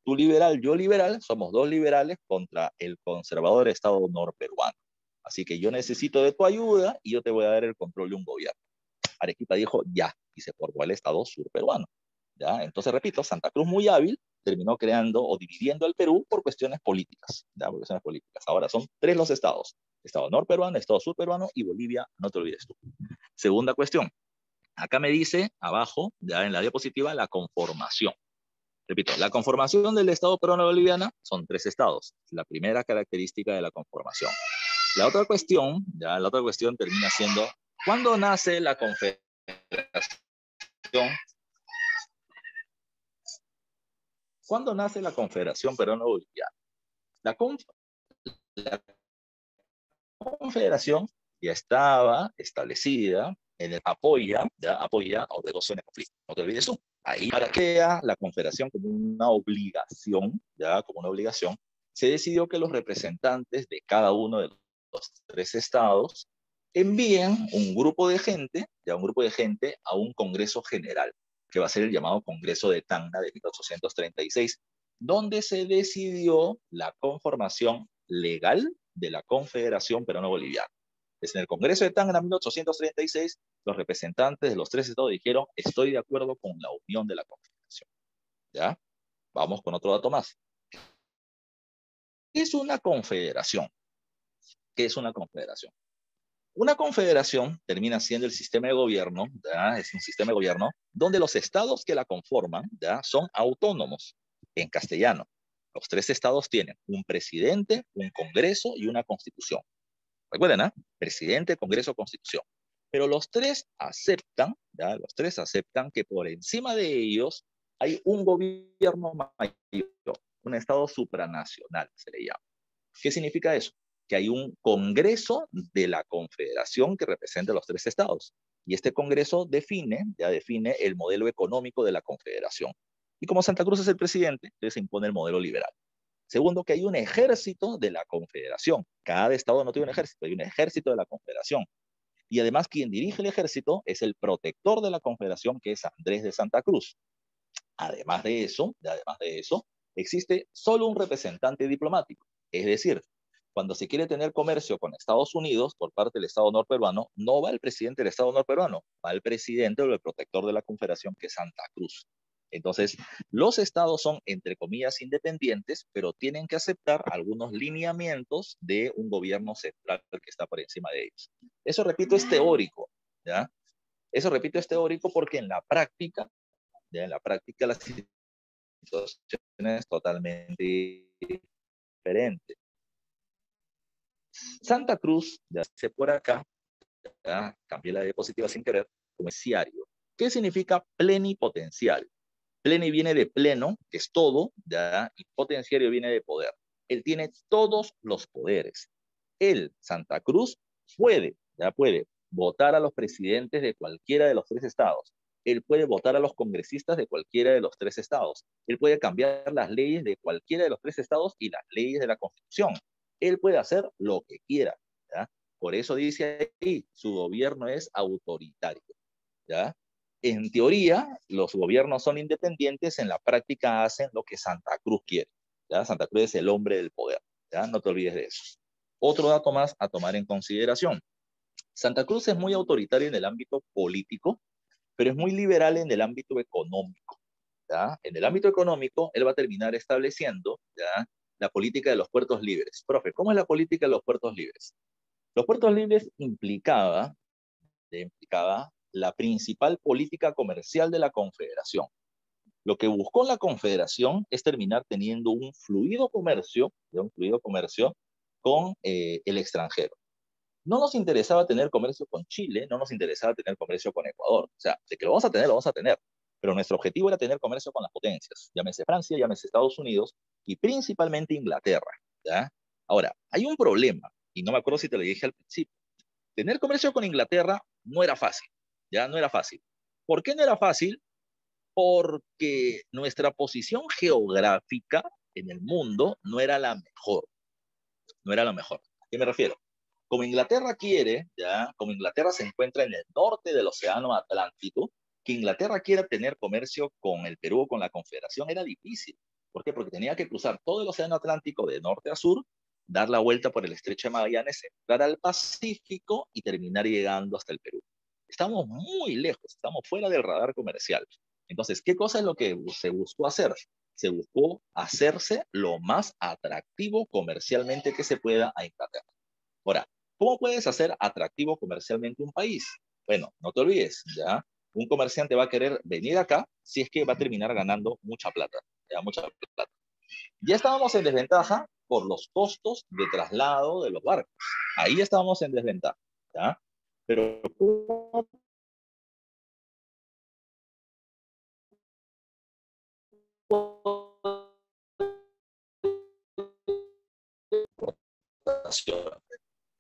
Tú liberal, yo liberal, somos 2 liberales contra el conservador Estado norperuano. Así que yo necesito de tu ayuda y yo te voy a dar el control de un gobierno. Arequipa dijo ya, y se formó el Estado surperuano. ¿Ya? Entonces, repito, Santa Cruz muy hábil terminó creando o dividiendo al Perú por cuestiones políticas. ¿Ya? Por cuestiones políticas. Ahora son 3 los estados. Estado norperuano, Estado surperuano y Bolivia, no te olvides tú. Segunda cuestión. Acá me dice abajo, ya en la diapositiva, la conformación. Repito, la conformación del Estado peruano-boliviana son 3 estados. La primera característica de la conformación. La otra cuestión termina siendo, ¿cuándo nace la Confederación? ¿Cuándo nace la Confederación Peruano-Boliviana? La, conf la Confederación ya estaba establecida en el apoya a obligaciones de conflicto. No te olvides tú. Ahí para que la Confederación como una obligación, se decidió que los representantes de cada uno de los 3 estados envíen un grupo de gente a un Congreso General, que va a ser el llamado Congreso de Tacna de 1836, donde se decidió la conformación legal de la Confederación Peruano-Boliviana. En el Congreso de Tacna en 1836, los representantes de los 3 estados dijeron, estoy de acuerdo con la unión de la Confederación. ¿Ya? Vamos con otro dato más. ¿Qué es una confederación? ¿Qué es una confederación? Una confederación termina siendo el sistema de gobierno, ¿ya? Es un sistema de gobierno donde los estados que la conforman, ¿ya? Son autónomos en castellano. Los 3 estados tienen un presidente, un congreso y una constitución. Recuerden, presidente, congreso, constitución. Pero los 3 aceptan, ¿ya? Los 3 aceptan que por encima de ellos hay un gobierno mayor, un estado supranacional, se le llama. ¿Qué significa eso? Que hay un congreso de la confederación que representa a los 3 estados. Y este congreso define el modelo económico de la confederación. Y como Santa Cruz es el presidente, entonces se impone el modelo liberal. Segundo, que hay un ejército de la confederación. Cada estado no tiene un ejército, hay un ejército de la confederación. Y además quien dirige el ejército es el protector de la confederación, que es Andrés de Santa Cruz. Además de eso, existe solo un representante diplomático. Es decir, cuando se quiere tener comercio con Estados Unidos por parte del Estado norperuano, no va el presidente del Estado norperuano, va el presidente o el protector de la confederación, que es Santa Cruz. Entonces, los estados son, entre comillas, independientes, pero tienen que aceptar algunos lineamientos de un gobierno central que está por encima de ellos. Eso, repito, es teórico, ¿ya? Eso, repito, es teórico porque en la práctica la situación es totalmente diferente. Santa Cruz, ya sé por acá, ya cambié la diapositiva sin querer, comerciario. ¿Qué significa plenipotenciario? Pleni viene de pleno, que es todo, ¿ya? Y potenciario viene de poder. Él tiene todos los poderes. Él, Santa Cruz, puede votar a los presidentes de cualquiera de los tres estados. Él puede votar a los congresistas de cualquiera de los tres estados. Él puede cambiar las leyes de cualquiera de los tres estados y las leyes de la Constitución. Él puede hacer lo que quiera, ¿ya? Por eso dice ahí, su gobierno es autoritario, ¿ya? En teoría, los gobiernos son independientes, en la práctica hacen lo que Santa Cruz quiere, ¿ya? Santa Cruz es el hombre del poder, ¿ya? No te olvides de eso. Otro dato más a tomar en consideración. Santa Cruz es muy autoritario en el ámbito político, pero es muy liberal en el ámbito económico, ¿ya? En el ámbito económico, él va a terminar estableciendo, ¿ya?, la política de los puertos libres. Profe, ¿cómo es la política de los puertos libres? Los puertos libres implicaba la principal política comercial de la Confederación. Lo que buscó la Confederación es terminar teniendo un fluido comercio, con el extranjero. No nos interesaba tener comercio con Chile, no nos interesaba tener comercio con Ecuador. O sea, de que lo vamos a tener, lo vamos a tener. Pero nuestro objetivo era tener comercio con las potencias, llámese Francia, llámese Estados Unidos y principalmente Inglaterra, ¿ya? Ahora, hay un problema, y no me acuerdo si te lo dije al principio. Tener comercio con Inglaterra no era fácil, ¿ya? No era fácil. ¿Por qué no era fácil? Porque nuestra posición geográfica en el mundo no era la mejor, no era la mejor. ¿A qué me refiero? Como Inglaterra quiere, ¿ya? Como Inglaterra se encuentra en el norte del Océano Atlántico, que Inglaterra quiera tener comercio con el Perú o con la Confederación era difícil. ¿Por qué? Porque tenía que cruzar todo el Océano Atlántico de norte a sur, dar la vuelta por el Estrecho de Magallanes, entrar al Pacífico y terminar llegando hasta el Perú. Estamos muy lejos, estamos fuera del radar comercial. Entonces, ¿qué cosa es lo que se buscó hacer? Se buscó hacerse lo más atractivo comercialmente que se pueda a Inglaterra. Ahora, ¿cómo puedes hacer atractivo comercialmente un país? Bueno, no te olvides, ¿ya? Un comerciante va a querer venir acá si es que va a terminar ganando mucha plata, ¿ya? Mucha plata. Ya estábamos en desventaja por los costos de traslado de los barcos. Ahí estábamos en desventaja, ¿ya? Pero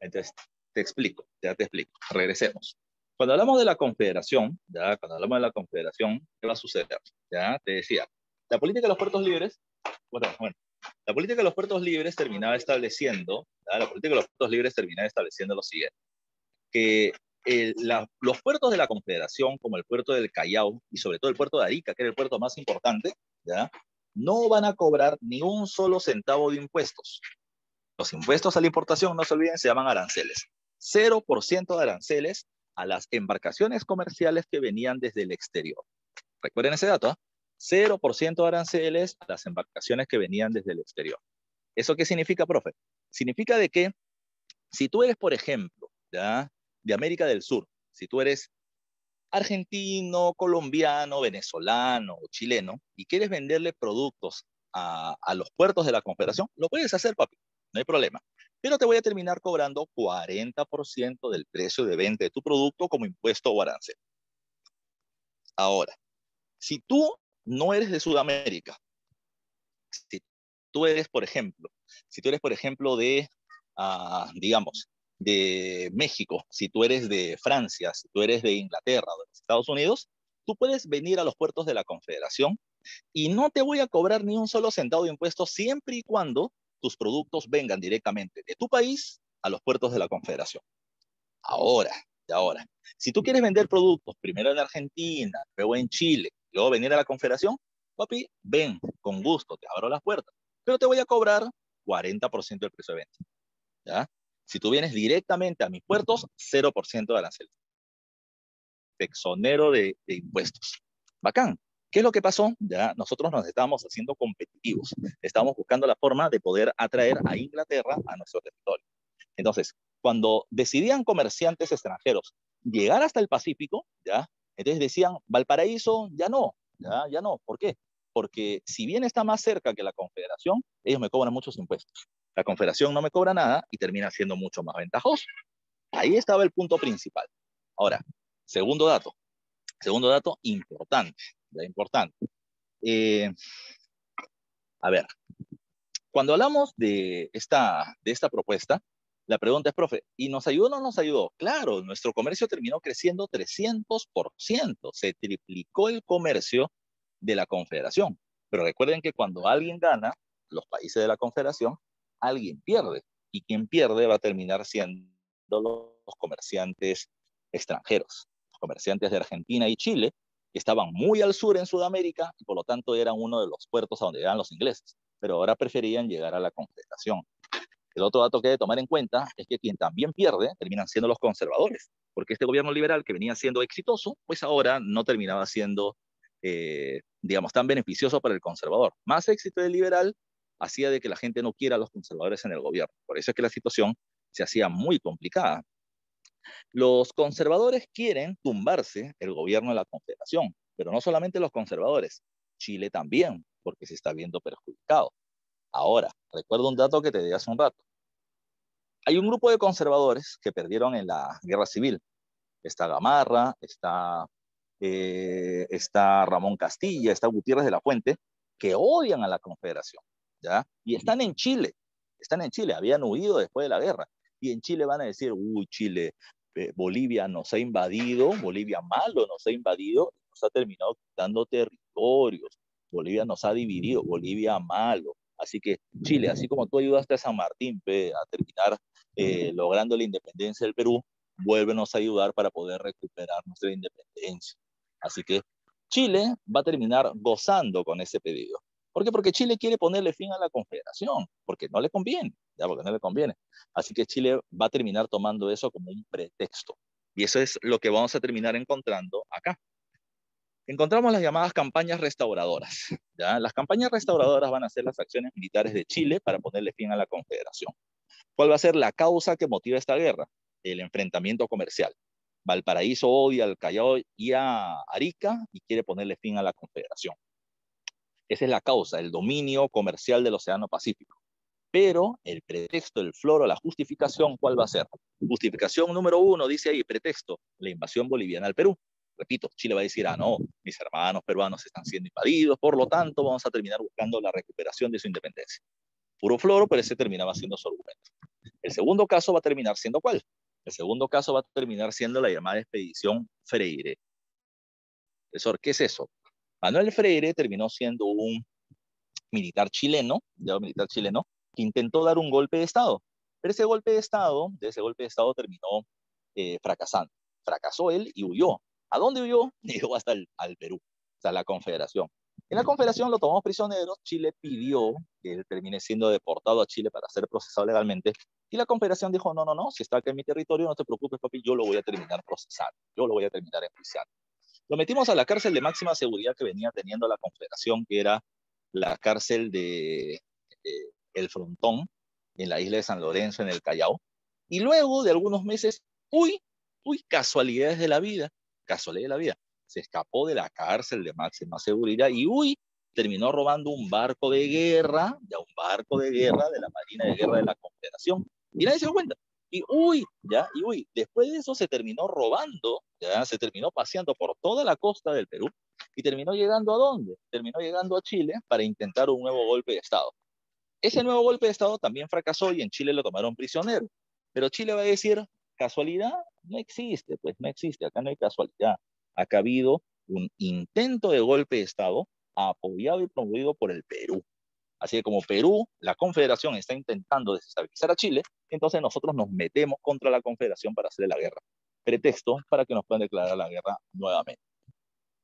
entonces, te explico, ya te explico. Regresemos. Cuando hablamos de la Confederación, ya, cuando hablamos de la Confederación, ¿qué va a suceder? Ya te decía, la política de los puertos libres, bueno, la política de los puertos libres terminaba estableciendo, ¿ya? La política de los puertos libres terminaba estableciendo lo siguiente, que los puertos de la Confederación, como el puerto del Callao y sobre todo el puerto de Arica, que era el puerto más importante, ¿ya?, no van a cobrar ni un solo centavo de impuestos. Los impuestos a la importación, no se olviden, se llaman aranceles. 0% de aranceles a las embarcaciones comerciales que venían desde el exterior. Recuerden ese dato, ¿eh? 0% de aranceles a las embarcaciones que venían desde el exterior. ¿Eso qué significa, profe? Significa de que si tú eres, por ejemplo, ¿ya?, de América del Sur, si tú eres argentino, colombiano, venezolano o chileno y quieres venderle productos a los puertos de la Confederación, lo puedes hacer, papi, no hay problema. Pero te voy a terminar cobrando 40% del precio de venta de tu producto como impuesto o arancel. Ahora, si tú no eres de Sudamérica, si tú eres, por ejemplo, si tú eres, por ejemplo, de, digamos, de México, si tú eres de Francia, si tú eres de Inglaterra o de los Estados Unidos, tú puedes venir a los puertos de la Confederación y no te voy a cobrar ni un solo centavo de impuestos siempre y cuando tus productos vengan directamente de tu país a los puertos de la Confederación. Ahora, si tú quieres vender productos primero en Argentina, luego en Chile, luego venir a la Confederación, papi, ven, con gusto, te abro las puertas, pero te voy a cobrar 40% del precio de venta, ¿ya? Si tú vienes directamente a mis puertos, 0% de arancel. Te exonero de impuestos. Bacán. ¿Qué es lo que pasó? Ya nosotros nos estábamos haciendo competitivos. Estábamos buscando la forma de poder atraer a Inglaterra a nuestro territorio. Entonces, cuando decidían comerciantes extranjeros llegar hasta el Pacífico, ¿ya?, entonces decían, Valparaíso, ya no, ya no. ¿Por qué? Porque si bien está más cerca que la Confederación, ellos me cobran muchos impuestos. La Confederación no me cobra nada y termina siendo mucho más ventajoso. Ahí estaba el punto principal. Ahora, segundo dato importante, ya importante. A ver, cuando hablamos de esta propuesta, La pregunta es, profe, ¿y nos ayudó o no nos ayudó? Claro, nuestro comercio terminó creciendo 300%, se triplicó el comercio de la Confederación. Pero recuerden que cuando alguien gana, los países de la Confederación, alguien pierde. Y quien pierde va a terminar siendo los comerciantes extranjeros, los comerciantes de Argentina y Chile, que estaban muy al sur en Sudamérica y por lo tanto eran uno de los puertos a donde llegaban los ingleses, pero ahora preferían llegar a la Confederación. El otro dato que hay que tomar en cuenta es que quien también pierde terminan siendo los conservadores, porque este gobierno liberal que venía siendo exitoso, pues ahora no terminaba siendo, digamos, tan beneficioso para el conservador. Más éxito del liberal hacía de que la gente no quiera a los conservadores en el gobierno. Por eso es que la situación se hacía muy complicada. Los conservadores quieren tumbarse el gobierno de la Confederación, pero no solamente los conservadores, Chile también, porque se está viendo perjudicado. Ahora, recuerdo un dato que te di hace un rato. Hay un grupo de conservadores que perdieron en la guerra civil. Está Gamarra, está Ramón Castilla, está Gutiérrez de la Fuente, que odian a la Confederación, ¿ya? Y están en Chile, habían huido después de la guerra. Y en Chile van a decir, uy, Chile, Bolivia nos ha invadido, Bolivia malo nos ha invadido, nos ha terminado quitando territorios, Bolivia nos ha dividido, Bolivia malo. Así que Chile, así como tú ayudaste a San Martín a terminar logrando la independencia del Perú, vuélvenos a ayudar para poder recuperar nuestra independencia. Así que Chile va a terminar gozando con ese pedido. ¿Por qué? Porque Chile quiere ponerle fin a la Confederación, porque no le conviene, ya porque no le conviene. Así que Chile va a terminar tomando eso como un pretexto. Y eso es lo que vamos a terminar encontrando acá. Encontramos las llamadas campañas restauradoras. ¿Ya? Las campañas restauradoras van a ser las acciones militares de Chile para ponerle fin a la Confederación. ¿Cuál va a ser la causa que motiva esta guerra? El enfrentamiento comercial. Valparaíso odia al Callao y a Arica y quiere ponerle fin a la Confederación. Esa es la causa, el dominio comercial del Océano Pacífico. Pero el pretexto, el floro, la justificación, ¿cuál va a ser? Justificación número 1, dice ahí, pretexto, la invasión boliviana al Perú. Repito, Chile va a decir, no, mis hermanos peruanos están siendo invadidos, por lo tanto vamos a terminar buscando la recuperación de su independencia. Puro floro, pero ese terminaba siendo su argumento. El segundo caso va a terminar siendo ¿cuál? El segundo caso va a terminar siendo la llamada expedición Freire. Profesor, ¿qué es eso? Manuel Freire terminó siendo un militar chileno, que intentó dar un golpe de Estado. Pero de ese golpe de Estado terminó fracasando. Fracasó él y huyó. ¿A dónde huyó? Llegó hasta al Perú, hasta la Confederación. En la Confederación lo tomamos prisionero, Chile pidió que él termine siendo deportado a Chile para ser procesado legalmente, y la Confederación dijo, no, no, no, si está acá en mi territorio, no te preocupes, papi, yo lo voy a terminar procesando, yo lo voy a terminar enjuiciando. Lo metimos a la cárcel de máxima seguridad que venía teniendo la Confederación, que era la cárcel de El Frontón, en la isla de San Lorenzo, en el Callao. Y luego de algunos meses, casualidades de la vida, se escapó de la cárcel de máxima seguridad y terminó robando un barco de guerra, un barco de guerra de la Marina de Guerra de la Confederación. Y nadie se dio cuenta. Después de eso se terminó robando, se terminó paseando por toda la costa del Perú y terminó llegando ¿a dónde? Terminó llegando a Chile para intentar un nuevo golpe de Estado. Ese nuevo golpe de Estado también fracasó y en Chile lo tomaron prisionero. Pero Chile va a decir, ¿casualidad? No existe, pues no existe, acá no hay casualidad. Acá ha habido un intento de golpe de Estado apoyado y promovido por el Perú. Así que como Perú, la Confederación está intentando desestabilizar a Chile, entonces nosotros nos metemos contra la Confederación para hacerle la guerra. Pretexto para que nos puedan declarar la guerra nuevamente.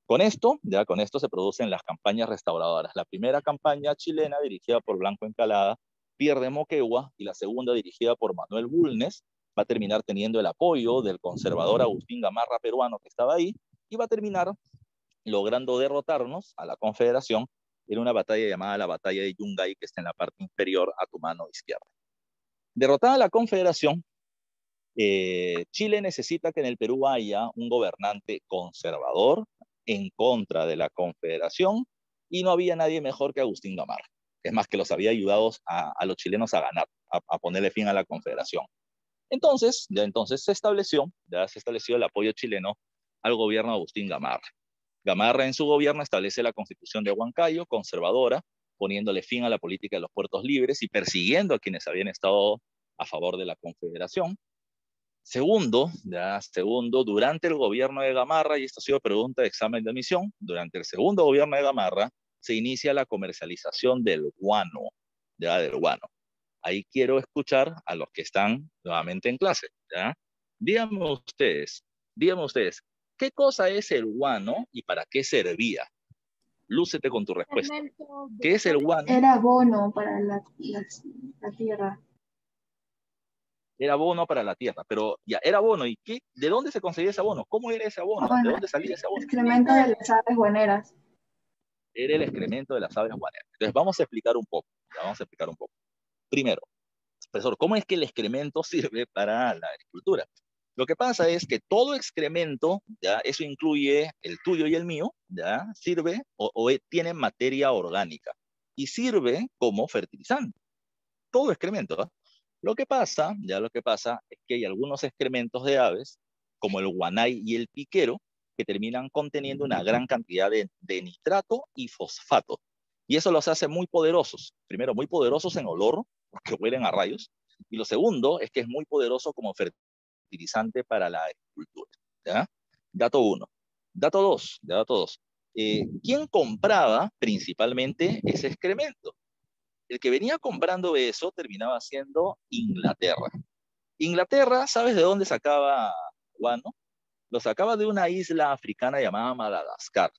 Con esto se producen las campañas restauradoras. La primera campaña chilena, dirigida por Blanco Encalada, pierde Moquegua, y la segunda, dirigida por Manuel Bulnes, va a terminar teniendo el apoyo del conservador Agustín Gamarra peruano que estaba ahí, y va a terminar logrando derrotarnos a la Confederación en una batalla llamada la Batalla de Yungay, que está en la parte inferior a tu mano izquierda. Derrotada la Confederación, Chile necesita que en el Perú haya un gobernante conservador en contra de la Confederación, y no había nadie mejor que Agustín Gamarra. Es más, que los había ayudado a los chilenos a ganar, a ponerle fin a la Confederación. Entonces se estableció el apoyo chileno al gobierno de Agustín Gamarra. Gamarra en su gobierno establece la Constitución de Huancayo, conservadora, poniéndole fin a la política de los puertos libres y persiguiendo a quienes habían estado a favor de la Confederación. Segundo, durante el gobierno de Gamarra, y esta ha sido pregunta de examen de admisión, durante el segundo gobierno de Gamarra se inicia la comercialización del guano, del guano. Ahí quiero escuchar a los que están nuevamente en clase, ¿ya? Díganme ustedes, ¿qué cosa es el guano y para qué servía? Lúcete con tu respuesta. ¿Qué es el guano? Era abono para la tierra. Era abono para la tierra, pero ya, era abono. ¿Y qué? ¿De dónde se conseguía ese abono? ¿Cómo era ese abono? ¿De Bueno, dónde salía ese abono? excremento de las aves guaneras. Era el excremento de las aves guaneras. Entonces vamos a explicar un poco. Vamos a explicar un poco. Primero, profesor, ¿cómo es que el excremento sirve para la agricultura? Lo que pasa es que todo excremento, ya, eso incluye el tuyo y el mío, ya, sirve o tiene materia orgánica y sirve como fertilizante. Todo excremento, ¿eh? Lo que pasa es que hay algunos excrementos de aves, como el guanay y el piquero, que terminan conteniendo una gran cantidad de nitrato y fosfato. Y eso los hace muy poderosos. Primero, muy poderosos en olor, porque huelen a rayos. Y lo segundo es que es muy poderoso como fertilizante para la agricultura, ¿ya? Dato uno. Dato dos. ¿Quién compraba principalmente ese excremento? El que venía comprando eso terminaba siendo Inglaterra. Inglaterra, ¿sabes de dónde sacaba guano? Lo sacaba de una isla africana llamada Madagascar.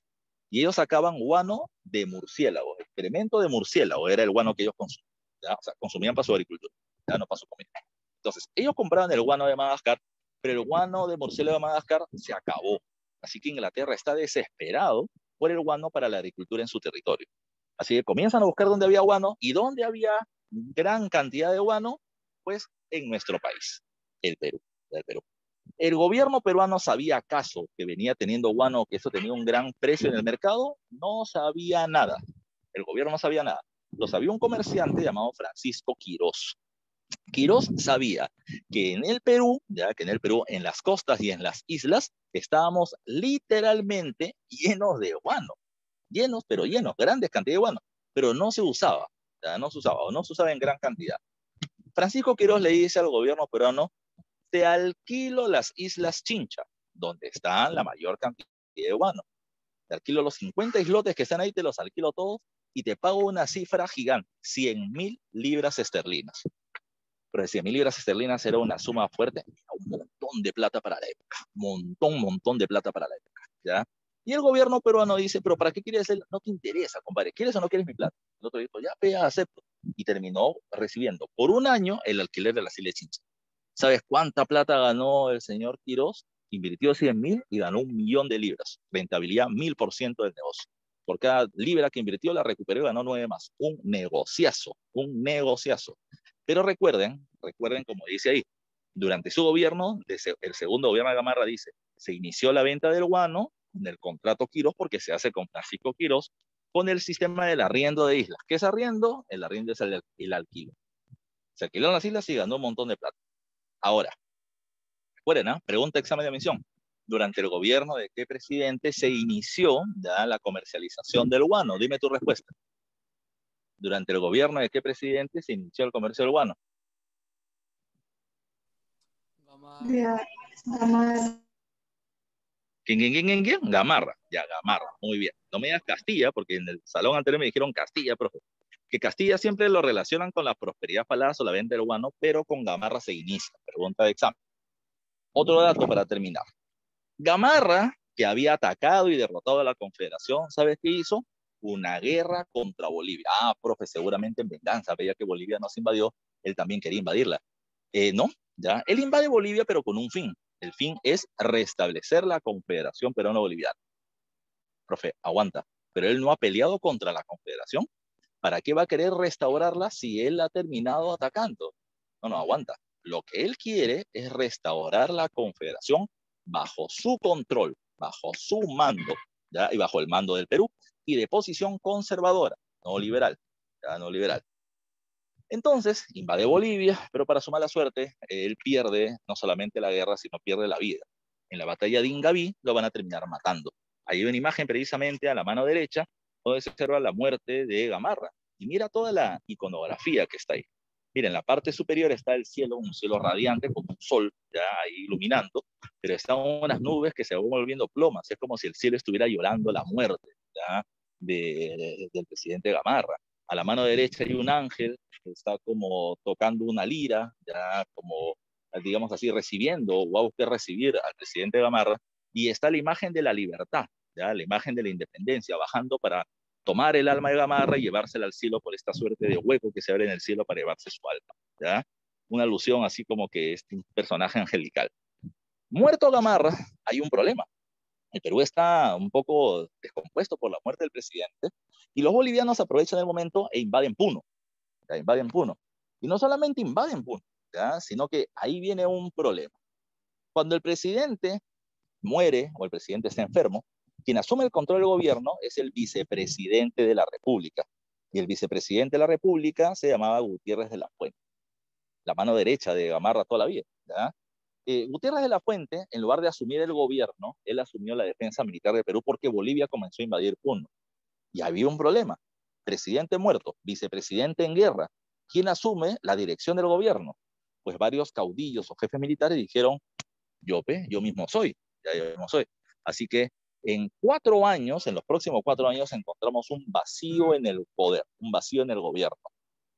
Y ellos sacaban guano de murciélago, excremento de murciélago, era el guano que ellos consumían, ¿ya? O sea, consumían para su agricultura, ya no para su comida. Entonces, ellos compraban el guano de Madagascar, pero el guano de murciélago de Madagascar se acabó. Así que Inglaterra está desesperado por el guano para la agricultura en su territorio. Así que comienzan a buscar dónde había guano y dónde había gran cantidad de guano, pues en nuestro país, el Perú, el Perú. ¿El gobierno peruano sabía acaso que venía teniendo guano, que eso tenía un gran precio en el mercado? No sabía nada. El gobierno no sabía nada. Lo sabía un comerciante llamado Francisco Quirós. Quirós sabía que en el Perú, ya que en el Perú, en las costas y en las islas, estábamos literalmente llenos de guano. Llenos, pero llenos, grandes cantidades de guano. Pero no se usaba, ya no se usaba, o no se usaba en gran cantidad. Francisco Quirós le dice al gobierno peruano: te alquilo las Islas Chincha, donde está la mayor cantidad de guano. Te alquilo los 50 islotes que están ahí, te los alquilo todos y te pago una cifra gigante, 100.000 libras esterlinas. Pero 100.000 libras esterlinas era una suma fuerte, un montón de plata para la época, montón de plata para la época, ¿ya? Y el gobierno peruano dice: pero ¿para qué quieres él? No te interesa, compadre, ¿quieres o no quieres mi plata? El otro dijo: ya, acepto. Y terminó recibiendo por un año el alquiler de las Islas Chincha. ¿Sabes cuánta plata ganó el señor Quirós? Invirtió 100.000 y ganó 1.000.000 de libras. Rentabilidad 1000% del negocio. Por cada libra que invirtió la recuperó y ganó 9 más. Un negociazo, un negociazo. Pero recuerden como dice ahí, durante su gobierno, el segundo gobierno de Gamarra, dice, se inició la venta del guano en el contrato Quirós, porque se hace con Francisco Quirós, con el sistema del arriendo de islas. ¿Qué es arriendo? El arriendo es el alquilo. Se alquilaron las islas y ganó un montón de plata. Ahora, recuerden, ¿eh? Pregunta examen de admisión. ¿Durante el gobierno de qué presidente se inició ya la comercialización del guano? Dime tu respuesta. ¿Durante el gobierno de qué presidente se inició el comercio del guano? Gamarra. ¿Quién? Gamarra. Ya, Gamarra. Muy bien. No me digas Castilla, porque en el salón anterior me dijeron Castilla, profe. Que Castilla siempre lo relacionan con la prosperidad falaz o la venta del guano, pero con Gamarra se inicia. Pregunta de examen. Otro dato para terminar. Gamarra, que había atacado y derrotado a la Confederación, ¿sabes qué hizo? Una guerra contra Bolivia. Ah, profe, seguramente en venganza, veía que Bolivia nos invadió, él también quería invadirla. No, ya, él invade Bolivia, pero con un fin. El fin es restablecer la Confederación Peruano-Boliviana. Profe, aguanta, pero él no ha peleado contra la Confederación. ¿Para qué va a querer restaurarla si él la ha terminado atacando? No, aguanta. Lo que él quiere es restaurar la Confederación bajo su control, bajo su mando, ¿ya? Y bajo el mando del Perú, y de posición conservadora, no liberal, ya no liberal. Entonces, invade Bolivia, pero para su mala suerte, él pierde no solamente la guerra, sino pierde la vida. En la batalla de Ingaví lo van a terminar matando. Ahí hay una imagen precisamente a la mano derecha, donde se observa la muerte de Gamarra. Y mira toda la iconografía que está ahí. Miren, en la parte superior está el cielo, un cielo radiante como un sol, ya ahí iluminando, pero están unas nubes que se van volviendo plomas. Es como si el cielo estuviera llorando la muerte, ya, del presidente Gamarra. A la mano derecha hay un ángel que está como tocando una lira, ya como, digamos así, recibiendo, o va a usted recibir al presidente Gamarra, y está la imagen de la libertad, ya, la imagen de la independencia, bajando para tomar el alma de Gamarra y llevársela al cielo por esta suerte de hueco que se abre en el cielo para llevarse su alma, ¿ya? Una alusión así como que es un personaje angelical. Muerto Gamarra, hay un problema. El Perú está un poco descompuesto por la muerte del presidente y los bolivianos aprovechan el momento e invaden Puno, ¿ya? Invaden Puno. Y no solamente invaden Puno, ¿ya? Sino que ahí viene un problema. Cuando el presidente muere o el presidente está enfermo, quien asume el control del gobierno es el vicepresidente de la República. Y el vicepresidente de la República se llamaba Gutiérrez de la Fuente, la mano derecha de Gamarra toda la vida, ¿ya? Gutiérrez de la Fuente, en lugar de asumir el gobierno, él asumió la defensa militar de Perú porque Bolivia comenzó a invadir Puno. Y había un problema. Presidente muerto, vicepresidente en guerra. ¿Quién asume la dirección del gobierno? Pues varios caudillos o jefes militares dijeron, yo mismo soy, ya yo mismo soy. Así que en 4 años, en los próximos 4 años, encontramos un vacío en el poder, un vacío en el gobierno.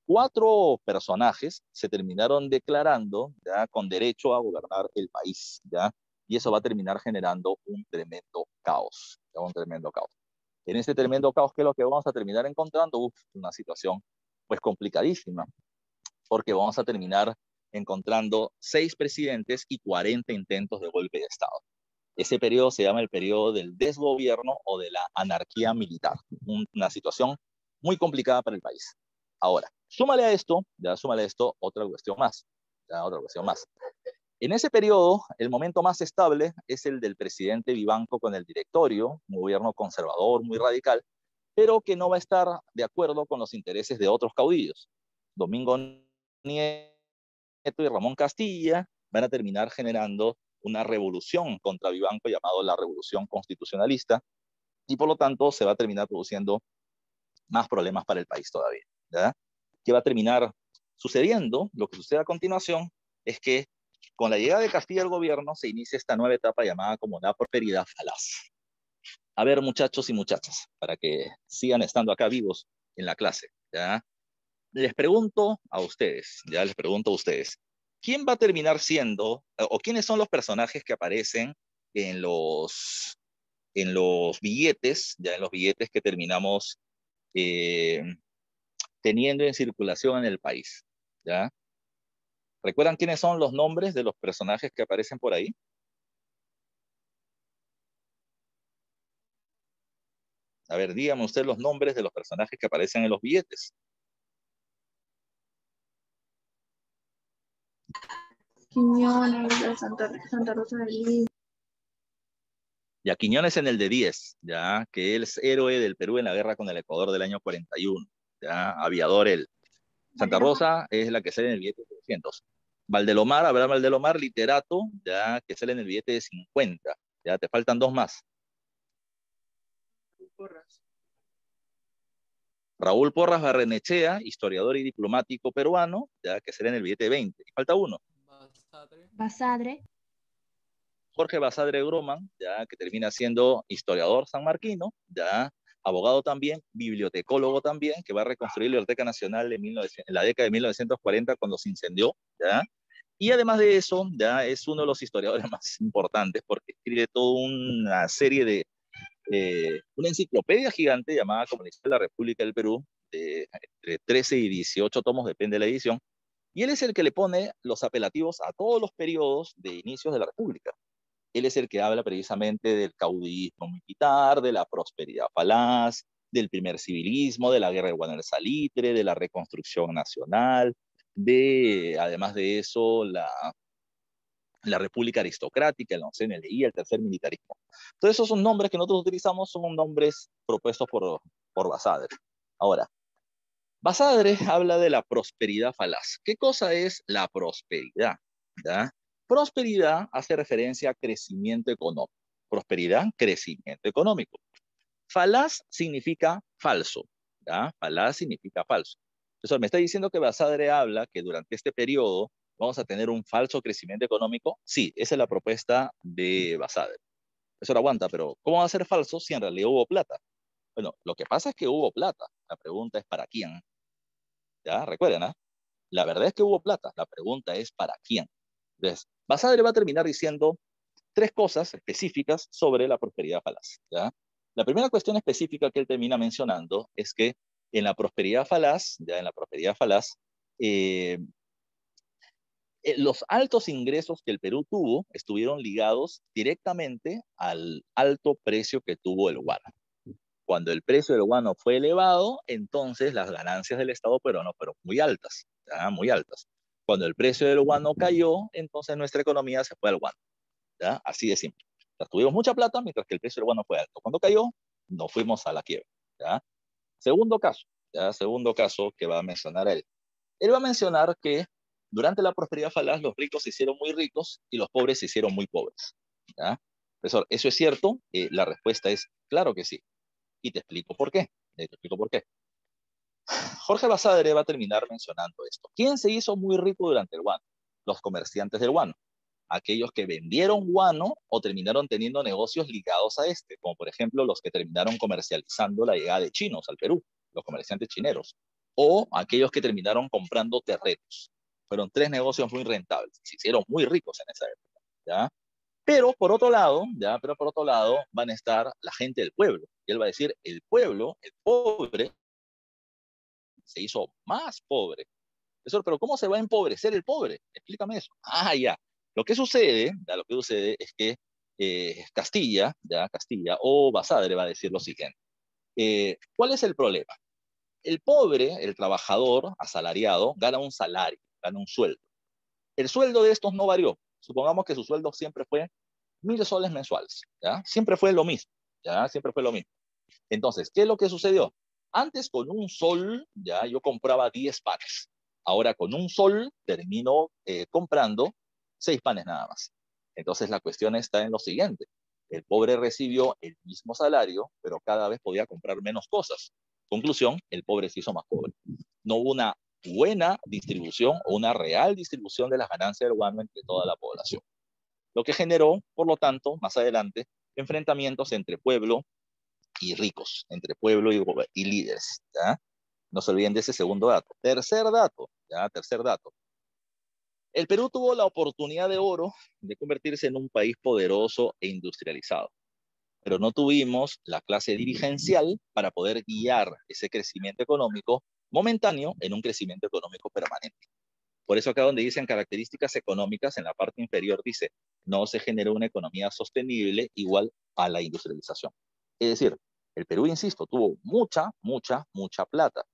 4 personajes se terminaron declarando ya con derecho a gobernar el país, ¿ya? Y eso va a terminar generando un tremendo caos, ¿ya? Un tremendo caos. En ese tremendo caos, ¿qué es lo que vamos a terminar encontrando? Una situación pues complicadísima, porque vamos a terminar encontrando 6 presidentes y 40 intentos de golpe de Estado. Ese periodo se llama el periodo del desgobierno o de la anarquía militar, una situación muy complicada para el país. Ahora, súmale a esto otra cuestión más, ya, otra cuestión más. En ese periodo, el momento más estable es el del presidente Vivanco con el directorio, un gobierno conservador, muy radical, pero que no va a estar de acuerdo con los intereses de otros caudillos. Domingo Nieto y Ramón Castilla van a terminar generando una revolución contra Vivanco llamado la Revolución Constitucionalista, y por lo tanto se va a terminar produciendo más problemas para el país todavía, ¿ya? ¿Qué va a terminar sucediendo? Lo que sucede a continuación es que con la llegada de Castilla al gobierno se inicia esta nueva etapa llamada como la prosperidad falaz. A ver, muchachos y muchachas, para que sigan estando acá vivos en la clase, ¿ya? Les pregunto a ustedes, ya les pregunto a ustedes, ¿quién va a terminar siendo, o quiénes son los personajes que aparecen en los billetes, ya en los billetes que terminamos eh, teniendo en circulación en el país? ¿Ya? ¿Recuerdan quiénes son los nombres de los personajes que aparecen por ahí? A ver, díganme usted los nombres de los personajes que aparecen en los billetes. Quiñones, de Santa Rosa de Lima. Ya Quiñones en el de 10, ya, que él es héroe del Perú en la guerra con el Ecuador del año 41, ya, aviador él. Santa Rosa es la que sale en el billete de 300. Valdelomar, Abraham Valdelomar, literato, ya, que sale en el billete de 50. Ya, te faltan 2 más. Porras. Raúl Porras Barrenechea, historiador y diplomático peruano, ya, que sale en el billete de 20. Y falta uno. Basadre. Basadre. Jorge Basadre Groman, ya, que termina siendo historiador sanmarquino, ya, abogado también, bibliotecólogo también, que va a reconstruir la Biblioteca Nacional en la década de 1940 cuando se incendió, ya. Y además de eso, ya es uno de los historiadores más importantes porque escribe toda una serie una enciclopedia gigante llamada como la Historia de la República del Perú, de entre 13 y 18 tomos, depende de la edición, y él es el que le pone los apelativos a todos los periodos de inicios de la República. Él es el que habla precisamente del caudillismo militar, de la prosperidad falaz, del primer civilismo, de la guerra de Guanel Salitre, de la reconstrucción nacional, además de eso, la república aristocrática, el NLI, el tercer militarismo. Todos esos son nombres que nosotros utilizamos, son nombres propuestos por Basadre. Ahora, Basadre habla de la prosperidad falaz. ¿Qué cosa es la prosperidad? ¿Ya? Prosperidad hace referencia a crecimiento económico. Prosperidad, crecimiento económico. Falaz significa falso. ¿Ya? Falaz significa falso. Profesor, ¿me está diciendo que Basadre habla que durante este periodo vamos a tener un falso crecimiento económico? Sí, esa es la propuesta de Basadre. Profesor, aguanta, pero ¿cómo va a ser falso si en realidad hubo plata? Bueno, lo que pasa es que hubo plata. La pregunta es ¿para quién? ¿Ya? Recuerden, ¿ah? La verdad es que hubo plata. La pregunta es ¿para quién? Entonces, Basadre va a terminar diciendo tres cosas específicas sobre la prosperidad falaz, ¿ya? La primera cuestión específica que él termina mencionando es que en la prosperidad falaz, ya en la prosperidad falaz, eh, los altos ingresos que el Perú tuvo estuvieron ligados directamente al alto precio que tuvo el guano. Cuando el precio del guano fue elevado, entonces las ganancias del Estado peruano fueron muy altas, ¿ya? Muy altas. Cuando el precio del guano cayó, entonces nuestra economía se fue al guano, ¿ya? Así de simple. O sea, tuvimos mucha plata mientras que el precio del guano fue alto. Cuando cayó, nos fuimos a la quiebra, ¿ya? Segundo caso, ¿ya? Segundo caso que va a mencionar él. Él va a mencionar que durante la prosperidad falaz los ricos se hicieron muy ricos y los pobres se hicieron muy pobres, ¿ya? Profesor, ¿eso es cierto? La respuesta es claro que sí. Y te explico por qué. Te explico por qué. Jorge Basadre va a terminar mencionando esto. ¿Quién se hizo muy rico durante el guano? Los comerciantes del guano. Aquellos que vendieron guano o terminaron teniendo negocios ligados a este, como por ejemplo los que terminaron comercializando la llegada de chinos al Perú, los comerciantes chineros, o aquellos que terminaron comprando terrenos. Fueron tres negocios muy rentables, se hicieron muy ricos en esa época, ¿ya? Pero por otro lado, ya, pero por otro lado van a estar la gente del pueblo. Y él va a decir, el pueblo, el pobre, se hizo más pobre. Profesor, pero ¿cómo se va a empobrecer el pobre? Explícame eso. Ah, ya. Lo que sucede, ya, lo que sucede es que Castilla, ya, Castilla, o Basadre va a decir lo siguiente. ¿Cuál es el problema? El pobre, el trabajador asalariado, gana un salario, gana un sueldo. El sueldo de estos no varió. Supongamos que su sueldo siempre fue 1.000 soles mensuales, ¿ya? Siempre fue lo mismo, ¿ya? Siempre fue lo mismo. Entonces, ¿qué es lo que sucedió? Antes con un sol, ya yo compraba 10 panes. Ahora con un sol termino comprando 6 panes nada más. Entonces la cuestión está en lo siguiente. El pobre recibió el mismo salario, pero cada vez podía comprar menos cosas. Conclusión, el pobre se hizo más pobre. No hubo una buena distribución o una real distribución de las ganancias del guano entre toda la población. Lo que generó, por lo tanto, más adelante, enfrentamientos entre pueblo y ricos, entre pueblo y líderes, ¿ya? No se olviden de ese segundo dato. Tercer dato, ¿ya? Tercer dato. El Perú tuvo la oportunidad de oro de convertirse en un país poderoso e industrializado, pero no tuvimos la clase dirigencial para poder guiar ese crecimiento económico momentáneo en un crecimiento económico permanente. Por eso acá donde dicen características económicas, en la parte inferior dice, no se generó una economía sostenible igual a la industrialización. Es decir, el Perú, insisto, tuvo mucha plata,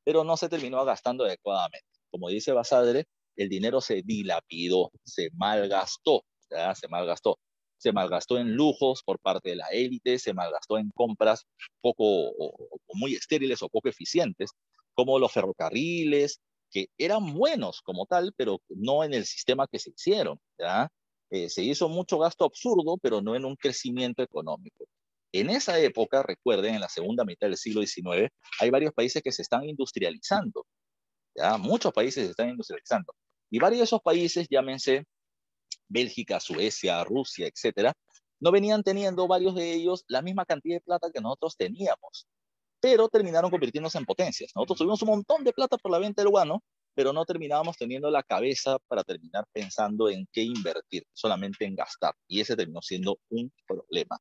pero no se terminó gastando adecuadamente. Como dice Basadre, el dinero se dilapidó, se malgastó, ¿ya? Se malgastó. Se malgastó en lujos por parte de la élite, se malgastó en compras poco o muy estériles o poco eficientes, como los ferrocarriles, que eran buenos como tal, pero no en el sistema que se hicieron, ¿ya? Se hizo mucho gasto absurdo, pero no en un crecimiento económico. En esa época, recuerden, en la segunda mitad del siglo XIX, hay varios países que se están industrializando, ¿ya? Muchos países se están industrializando. Y varios de esos países, llámense Bélgica, Suecia, Rusia, etcétera, no venían teniendo varios de ellos la misma cantidad de plata que nosotros teníamos, pero terminaron convirtiéndose en potencias. Nosotros tuvimos un montón de plata por la venta del guano, pero no terminábamos teniendo la cabeza para terminar pensando en qué invertir, solamente en gastar. Y ese terminó siendo un problema.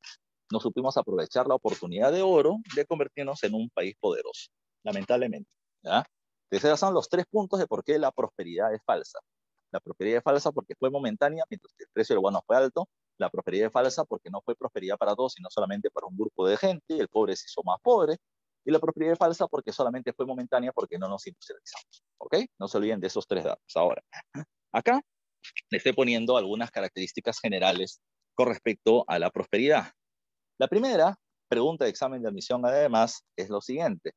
No supimos aprovechar la oportunidad de oro de convertirnos en un país poderoso, lamentablemente, ¿ya? Entonces, esos son los tres puntos de por qué la prosperidad es falsa. La prosperidad es falsa porque fue momentánea, mientras que el precio del guano fue alto. La prosperidad es falsa porque no fue prosperidad para todos, sino solamente para un grupo de gente, y el pobre se hizo más pobre. Y la prosperidad es falsa porque solamente fue momentánea porque no nos industrializamos. ¿Ok? No se olviden de esos tres datos. Ahora, acá le estoy poniendo algunas características generales con respecto a la prosperidad. La primera pregunta de examen de admisión, además, es lo siguiente.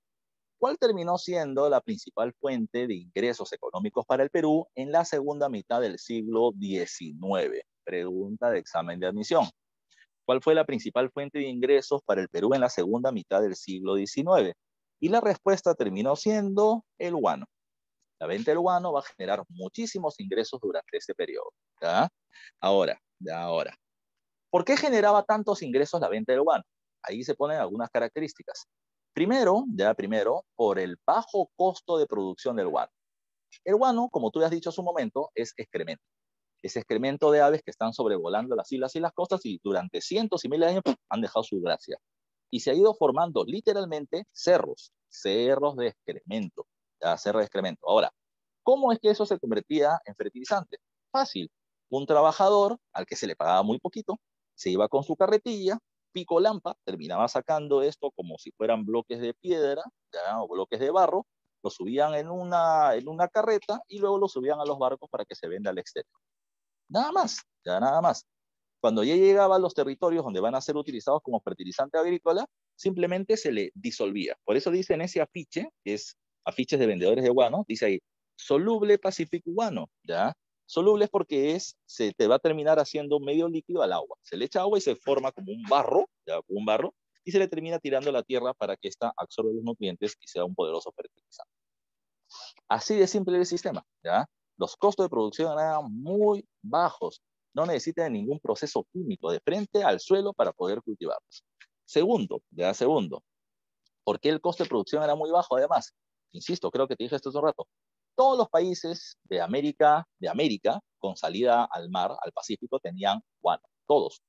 ¿Cuál terminó siendo la principal fuente de ingresos económicos para el Perú en la segunda mitad del siglo XIX? Pregunta de examen de admisión. ¿Cuál fue la principal fuente de ingresos para el Perú en la segunda mitad del siglo XIX? Y la respuesta terminó siendo el guano. La venta del guano va a generar muchísimos ingresos durante este periodo. ¿Ya? Ahora, ¿por qué generaba tantos ingresos la venta del guano? Ahí se ponen algunas características. Primero, por el bajo costo de producción del guano. El guano, como tú ya has dicho hace un momento, es excremento. Es excremento de aves que están sobrevolando las islas y las costas y durante cientos y miles de años han dejado su gracia. Y se ha ido formando literalmente cerros de excremento. Ya, cerros de excremento. Ahora, ¿cómo es que eso se convertía en fertilizante? Fácil. Un trabajador al que se le pagaba muy poquito, se iba con su carretilla, pico lampa, terminaba sacando esto como si fueran bloques de piedra, ¿ya? O bloques de barro, lo subían en una carreta y luego lo subían a los barcos para que se venda al exterior. Nada más, ya nada más. Cuando ya llegaba a los territorios donde van a ser utilizados como fertilizante agrícola, simplemente se le disolvía. Por eso dice en ese afiche, que es afiches de vendedores de guano, dice ahí, soluble Pacific guano, ¿ya? Soluble es porque se te va a terminar haciendo medio líquido al agua. Se le echa agua y se forma como un barro, ¿ya? Un barro, y se le termina tirando a la tierra para que ésta absorba los nutrientes y sea un poderoso fertilizante. Así de simple el sistema, ¿ya? Los costos de producción eran muy bajos. No necesitan ningún proceso químico de frente al suelo para poder cultivarlos. Segundo, ¿por qué el costo de producción era muy bajo? Además, insisto, creo que te dije esto hace un rato, todos los países de América, con salida al mar, al Pacífico, tenían guano. Todos.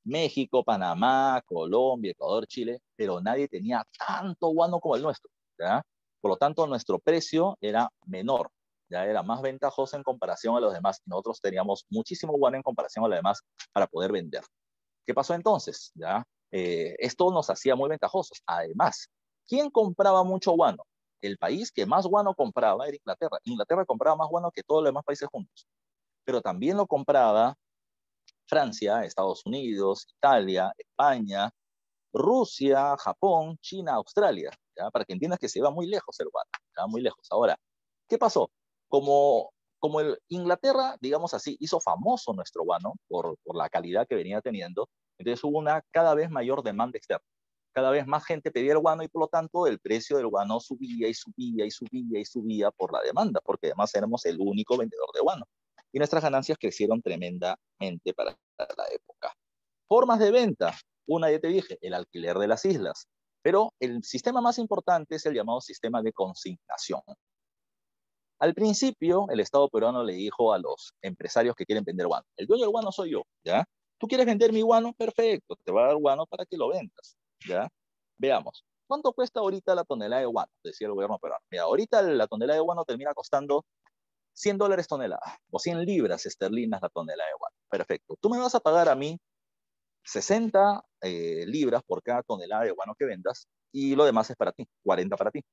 México, Panamá, Colombia, Ecuador, Chile, pero nadie tenía tanto guano como el nuestro, ¿ya? Por lo tanto, nuestro precio era menor, ya era más ventajoso en comparación a los demás. Nosotros teníamos muchísimo guano en comparación a los demás para poder vender. ¿Qué pasó entonces? ¿Ya? Esto nos hacía muy ventajosos. Además, ¿quién compraba mucho guano? El país que más guano compraba era Inglaterra. Inglaterra compraba más guano que todos los demás países juntos. Pero también lo compraba Francia, Estados Unidos, Italia, España, Rusia, Japón, China, Australia, ¿ya? Para que entiendas que se iba muy lejos el guano, ¿ya? Muy lejos. Ahora, ¿qué pasó? Como Inglaterra, digamos así, hizo famoso nuestro guano por la calidad que venía teniendo, entonces hubo una cada vez mayor demanda externa. Cada vez más gente pedía el guano y por lo tanto el precio del guano subía y subía y subía y subía por la demanda, porque además éramos el único vendedor de guano. Y nuestras ganancias crecieron tremendamente para la época. Formas de venta. Una ya te dije, el alquiler de las islas. Pero el sistema más importante es el llamado sistema de consignación. Al principio, el Estado peruano le dijo a los empresarios que quieren vender guano, el dueño del guano soy yo, ¿ya? ¿Tú quieres vender mi guano? Perfecto, te va a dar guano para que lo vendas, ¿ya? Veamos, ¿cuánto cuesta ahorita la tonelada de guano? Decía el gobierno peruano. Mira, ahorita la tonelada de guano termina costando $100 tonelada o 100 libras esterlinas la tonelada de guano. Perfecto. Tú me vas a pagar a mí 60 libras por cada tonelada de guano que vendas y lo demás es para ti, 40 para ti.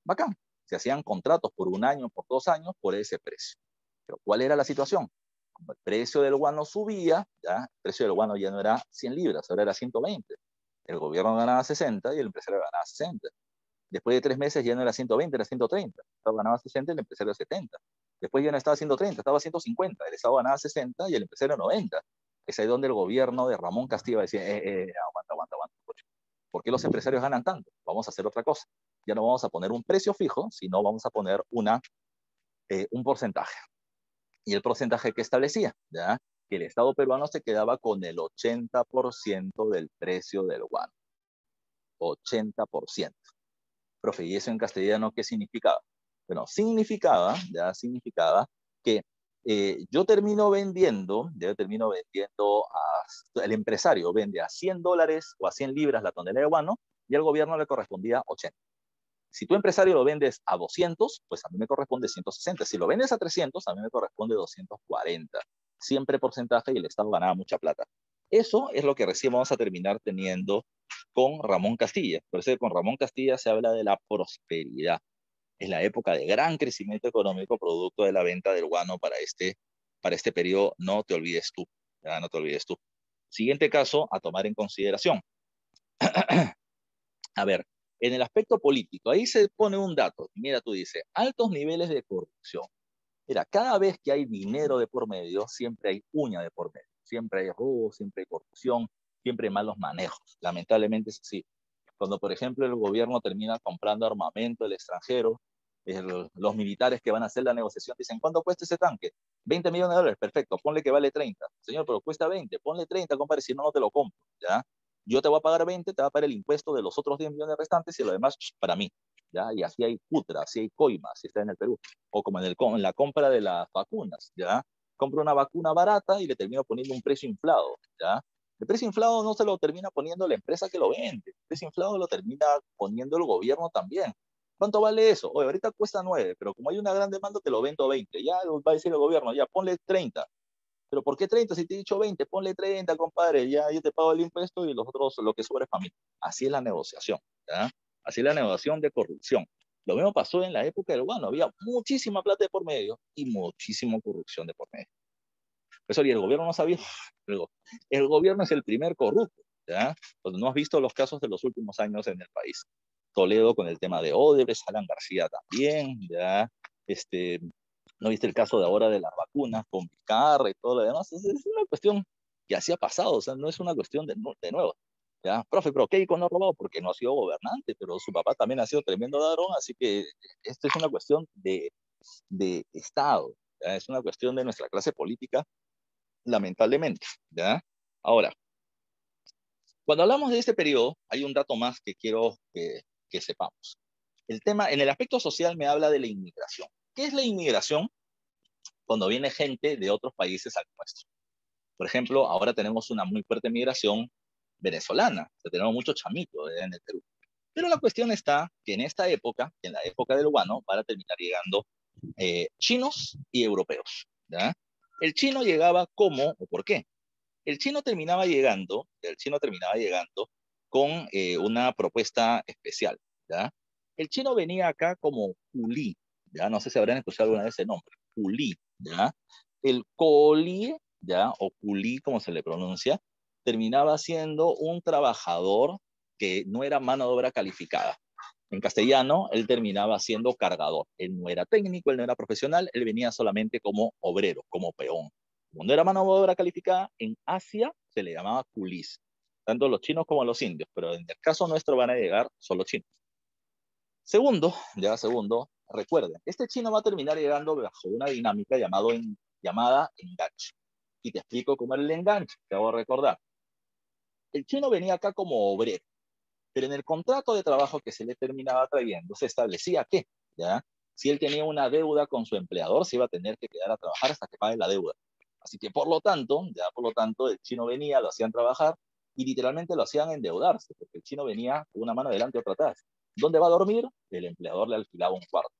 Bacán. Se hacían contratos por un año, por 2 años, por ese precio. Pero ¿cuál era la situación? Como el precio del guano subía, ¿ya? El precio del guano ya no era 100 libras, ahora era 120. El gobierno ganaba 60 y el empresario ganaba 60. Después de 3 meses ya no era 120, era 130. El Estado ganaba 60 y el empresario 70. Después ya no estaba 130, estaba 150. El Estado ganaba 60 y el empresario 90. Es ahí donde el gobierno de Ramón Castilla decía, aguanta. ¿Por qué los empresarios ganan tanto? Vamos a hacer otra cosa. Ya no vamos a poner un precio fijo, sino vamos a poner un porcentaje. Y el porcentaje que establecía, ¿ya? Que el Estado peruano se quedaba con el 80% del precio del guano. 80%. Profe, ¿y eso en castellano qué significaba? Bueno, significaba que el empresario vende a $100 o a 100 libras la tonelada de guano y al gobierno le correspondía 80. Si tu empresario lo vendes a 200, pues a mí me corresponde 160. Si lo vendes a 300, a mí me corresponde 240. Siempre porcentaje y el Estado ganaba mucha plata. Eso es lo que recién vamos a terminar teniendo con Ramón Castilla. Por eso con Ramón Castilla se habla de la prosperidad. Es la época de gran crecimiento económico producto de la venta del guano para este periodo. No te olvides tú. Ya, no te olvides tú. Siguiente caso a tomar en consideración. A ver, en el aspecto político, ahí se pone un dato. Mira, tú dices, altos niveles de corrupción. Mira, cada vez que hay dinero de por medio, siempre hay uña de por medio. Siempre hay robo, siempre hay corrupción, siempre hay malos manejos. Lamentablemente es así. Cuando, por ejemplo, el gobierno termina comprando armamento del extranjero, los militares que van a hacer la negociación dicen, ¿cuánto cuesta ese tanque? 20 millones de dólares, perfecto, ponle que vale 30. Señor, pero cuesta 20, ponle 30, compadre, si no, no te lo compro, ¿ya? Yo te voy a pagar 20, te voy a pagar el impuesto de los otros 10 millones restantes y lo demás para mí, ¿ya? Y así hay putra, así hay coima, así está en el Perú. O como en la compra de las vacunas, ¿ya? Compro una vacuna barata y le termino poniendo un precio inflado, ¿ya? El precio inflado no se lo termina poniendo la empresa que lo vende, el precio inflado lo termina poniendo el gobierno también. ¿Cuánto vale eso? Oye, ahorita cuesta 9, pero como hay una gran demanda, te lo vendo 20. Ya va a decir el gobierno, ya ponle 30. ¿Pero por qué 30? Si te he dicho 20, ponle 30, compadre. Ya yo te pago el impuesto y los otros, lo que sobre es para mí. Así es la negociación, ¿ya? Así es la negociación de corrupción. Lo mismo pasó en la época del Guano. Había muchísima plata de por medio y muchísima corrupción de por medio. Eso y el gobierno no sabía. El gobierno es el primer corrupto, ¿ya? Pues no has visto los casos de los últimos años en el país. Toledo con el tema de Odebrecht, Alan García también, ¿ya? ¿No viste el caso de ahora de las vacunas con Vizcarra y todo lo demás? Es una cuestión que así ha pasado, o sea, no es una cuestión de nuevo. ¿Ya? Profe, pero Keiko no ha robado porque no ha sido gobernante, pero su papá también ha sido tremendo ladrón, así que esto es una cuestión de Estado, ¿ya? Es una cuestión de nuestra clase política, lamentablemente, ¿ya? Ahora, cuando hablamos de este periodo, hay un dato más que quiero que sepamos. El tema, en el aspecto social me habla de la inmigración. ¿Qué es la inmigración? Cuando viene gente de otros países al nuestro. Por ejemplo, ahora tenemos una muy fuerte migración venezolana, o sea, tenemos muchos chamitos en el Perú. Pero la cuestión está que en esta época, en la época del Guano, van a terminar llegando chinos y europeos, ¿ya? El chino llegaba como, o por qué, el chino terminaba llegando con una propuesta especial, ¿ya? El chino venía acá como culi, ¿ya? No sé si habrán escuchado alguna vez ese nombre, culi, ¿ya? El coli, ¿ya? O culi, como se le pronuncia, terminaba siendo un trabajador que no era mano de obra calificada. En castellano, él terminaba siendo cargador. Él no era técnico, él no era profesional, él venía solamente como obrero, como peón. Cuando era mano de obra calificada, en Asia se le llamaba coolies, tanto los chinos como los indios, pero en el caso nuestro van a llegar solo chinos. Segundo, recuerden, este chino va a terminar llegando bajo una dinámica llamada enganche. Y te explico cómo era el enganche, te hago recordar. El chino venía acá como obrero, pero en el contrato de trabajo que se le terminaba trayendo se establecía que, ¿ya? Si él tenía una deuda con su empleador, se iba a tener que quedar a trabajar hasta que pague la deuda. Así que por lo tanto, el chino venía, lo hacían trabajar y literalmente lo hacían endeudarse, porque el chino venía con una mano adelante y otra atrás. ¿Dónde va a dormir? El empleador le alquilaba un cuarto.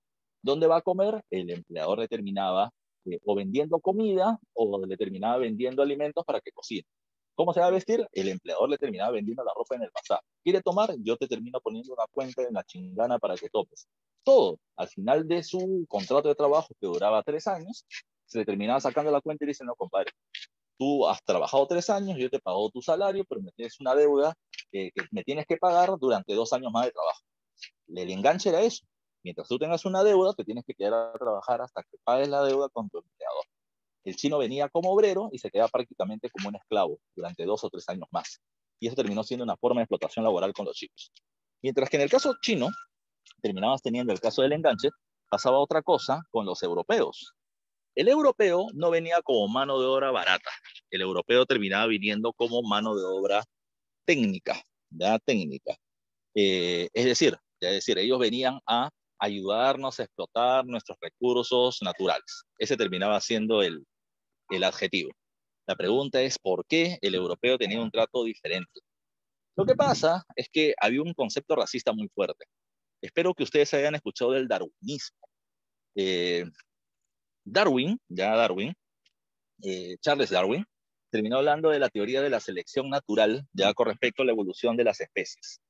¿Dónde va a comer? El empleador le terminaba o vendiendo comida o le terminaba vendiendo alimentos para que cocine. ¿Cómo se va a vestir? El empleador le terminaba vendiendo la ropa en el bazar. ¿Quiere tomar? Yo te termino poniendo una cuenta en la chingana para que topes. Todo. Al final de su contrato de trabajo, que duraba 3 años, se le terminaba sacando la cuenta y dice, no, compadre, tú has trabajado 3 años, yo te pago tu salario, pero me tienes una deuda que me tienes que pagar durante 2 años más de trabajo. El enganche era eso. Mientras tú tengas una deuda, te tienes que quedar a trabajar hasta que pagues la deuda con tu empleador. El chino venía como obrero y se quedaba prácticamente como un esclavo durante 2 o 3 años más. Y eso terminó siendo una forma de explotación laboral con los chicos. Mientras que en el caso chino, terminabas teniendo el caso del enganche, pasaba otra cosa con los europeos. El europeo no venía como mano de obra barata. El europeo terminaba viniendo como mano de obra técnica, ¿ya? Técnica. Es decir, ellos venían a ayudarnos a explotar nuestros recursos naturales. Ese terminaba siendo el adjetivo. La pregunta es por qué el europeo tenía un trato diferente. Lo que pasa es que había un concepto racista muy fuerte. Espero que ustedes hayan escuchado del darwinismo. Eh, Darwin, Charles Darwin, terminó hablando de la teoría de la selección natural ya con respecto a la evolución de las especies.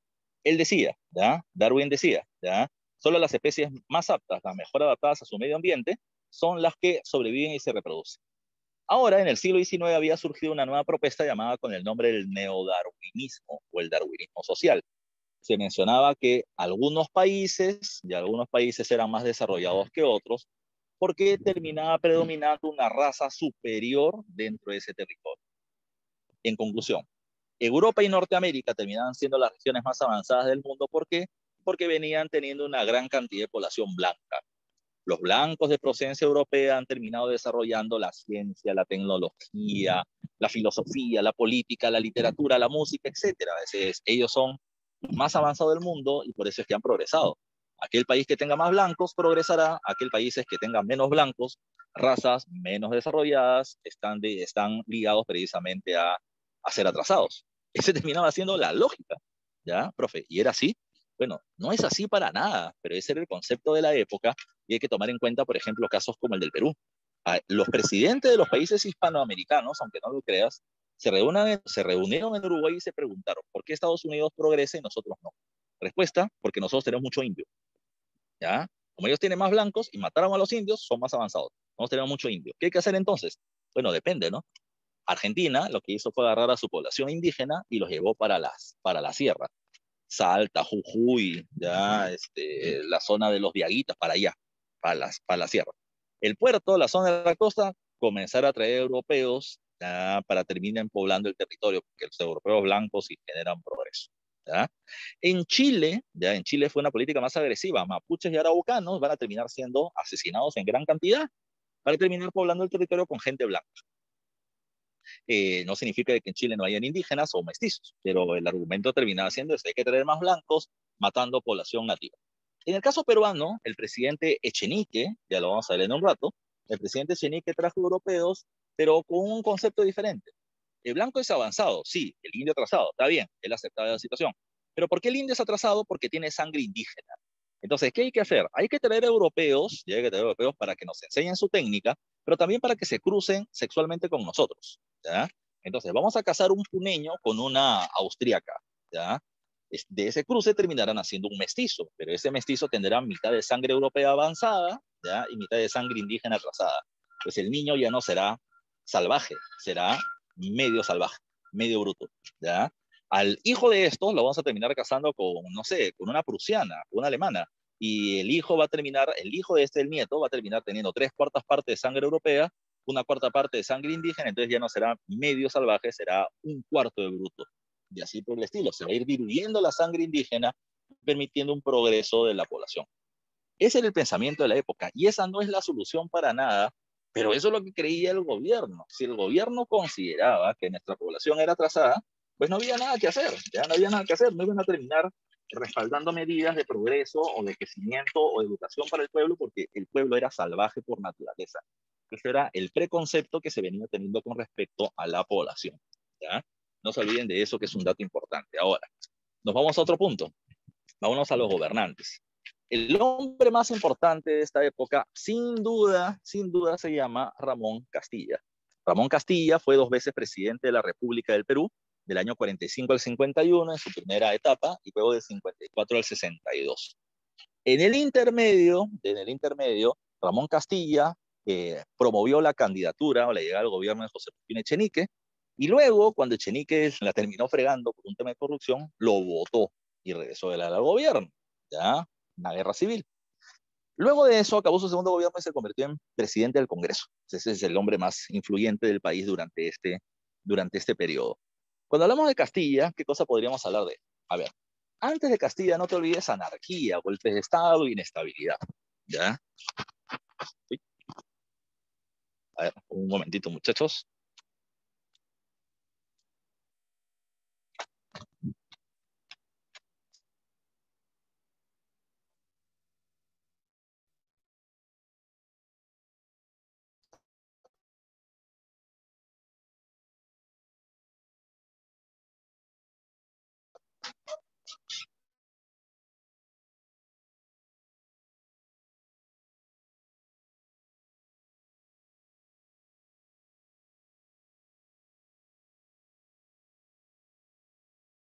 Él decía, ¿ya? Darwin decía, ¿ya? Solo las especies más aptas, las mejor adaptadas a su medio ambiente, son las que sobreviven y se reproducen. Ahora, en el siglo XIX había surgido una nueva propuesta llamada con el nombre del neodarwinismo o el darwinismo social. Se mencionaba que algunos países eran más desarrollados que otros porque terminaba predominando una raza superior dentro de ese territorio. En conclusión, Europa y Norteamérica terminaban siendo las regiones más avanzadas del mundo. ¿Por qué? Porque venían teniendo una gran cantidad de población blanca. Los blancos de procedencia europea han terminado desarrollando la ciencia, la tecnología, la filosofía, la política, la literatura, la música, etcétera. Ellos son los más avanzados del mundo y por eso es que han progresado. Aquel país que tenga más blancos progresará, aquel país que tenga menos blancos, razas menos desarrolladas, están ligados precisamente a ser atrasados. Ese terminaba siendo la lógica, ¿ya, profe? Y era así. Bueno, no es así para nada, pero ese era el concepto de la época y hay que tomar en cuenta, por ejemplo, casos como el del Perú. Los presidentes de los países hispanoamericanos, aunque no lo creas, se reunieron en Uruguay y se preguntaron, ¿por qué Estados Unidos progresa y nosotros no? Respuesta, porque nosotros tenemos mucho indio, ¿ya? Como ellos tienen más blancos y mataron a los indios, son más avanzados. Nosotros tenemos mucho indio. ¿Qué hay que hacer entonces? Bueno, depende, ¿no? Argentina lo que hizo fue agarrar a su población indígena y los llevó para la sierra. Salta, Jujuy, ya, la zona de los Diaguitas, para allá, para la sierra. El puerto, la zona de la costa, comenzar a traer europeos, ya, para terminar poblando el territorio, porque los europeos blancos sí generan progreso. ¿Ya? En Chile fue una política más agresiva. Mapuches y araucanos van a terminar siendo asesinados en gran cantidad para terminar poblando el territorio con gente blanca. No significa que en Chile no hayan indígenas o mestizos, pero el argumento terminaba siendo que hay que tener más blancos matando población nativa. En el caso peruano, el presidente Echenique, ya lo vamos a ver en un rato, el presidente Echenique trajo europeos, pero con un concepto diferente. El blanco es avanzado, sí, el indio atrasado, está bien, él aceptaba la situación. Pero ¿por qué el indio es atrasado? Porque tiene sangre indígena. Entonces, ¿qué hay que hacer? Hay que traer europeos, y hay que traer europeos para que nos enseñen su técnica, pero también para que se crucen sexualmente con nosotros, ¿ya? Entonces, vamos a casar un puneño con una austríaca, ¿ya? De ese cruce terminarán haciendo un mestizo, pero ese mestizo tendrá mitad de sangre europea avanzada, ¿ya? Y mitad de sangre indígena atrasada. Pues el niño ya no será salvaje, será medio salvaje, medio bruto, ¿ya? Al hijo de estos lo vamos a terminar casando con, no sé, con una prusiana, una alemana, y el hijo el nieto, va a terminar teniendo 3/4 partes de sangre europea, 1/4 parte de sangre indígena, entonces ya no será medio salvaje, será 1/4 de bruto. Y así por el estilo, se va a ir diluyendo la sangre indígena, permitiendo un progreso de la población. Ese era el pensamiento de la época, y esa no es la solución para nada, pero eso es lo que creía el gobierno. Si el gobierno consideraba que nuestra población era atrasada, pues no había nada que hacer, ya no había nada que hacer, no iban a terminar respaldando medidas de progreso o de crecimiento o de educación para el pueblo, porque el pueblo era salvaje por naturaleza. Ese era el preconcepto que se venía teniendo con respecto a la población, ¿ya? No se olviden de eso, que es un dato importante. Ahora, nos vamos a otro punto. Vámonos a los gobernantes. El hombre más importante de esta época, sin duda, se llama Ramón Castilla. Ramón Castilla fue 2 veces presidente de la República del Perú, del año 45 al 51 en su primera etapa, y luego del 54 al 62. En el intermedio, Ramón Castilla promovió la candidatura o la llegada al gobierno de José Agustín Echenique, y luego, cuando Echenique la terminó fregando por un tema de corrupción, lo votó y regresó al gobierno, ¿ya? Una guerra civil. Luego de eso, acabó su segundo gobierno y se convirtió en presidente del Congreso. Ese es el hombre más influyente del país durante este periodo. Cuando hablamos de Castilla, ¿qué cosa podríamos hablar de él? A ver, antes de Castilla, no te olvides anarquía, golpes de Estado y inestabilidad, ¿ya? A ver, un momentito, muchachos.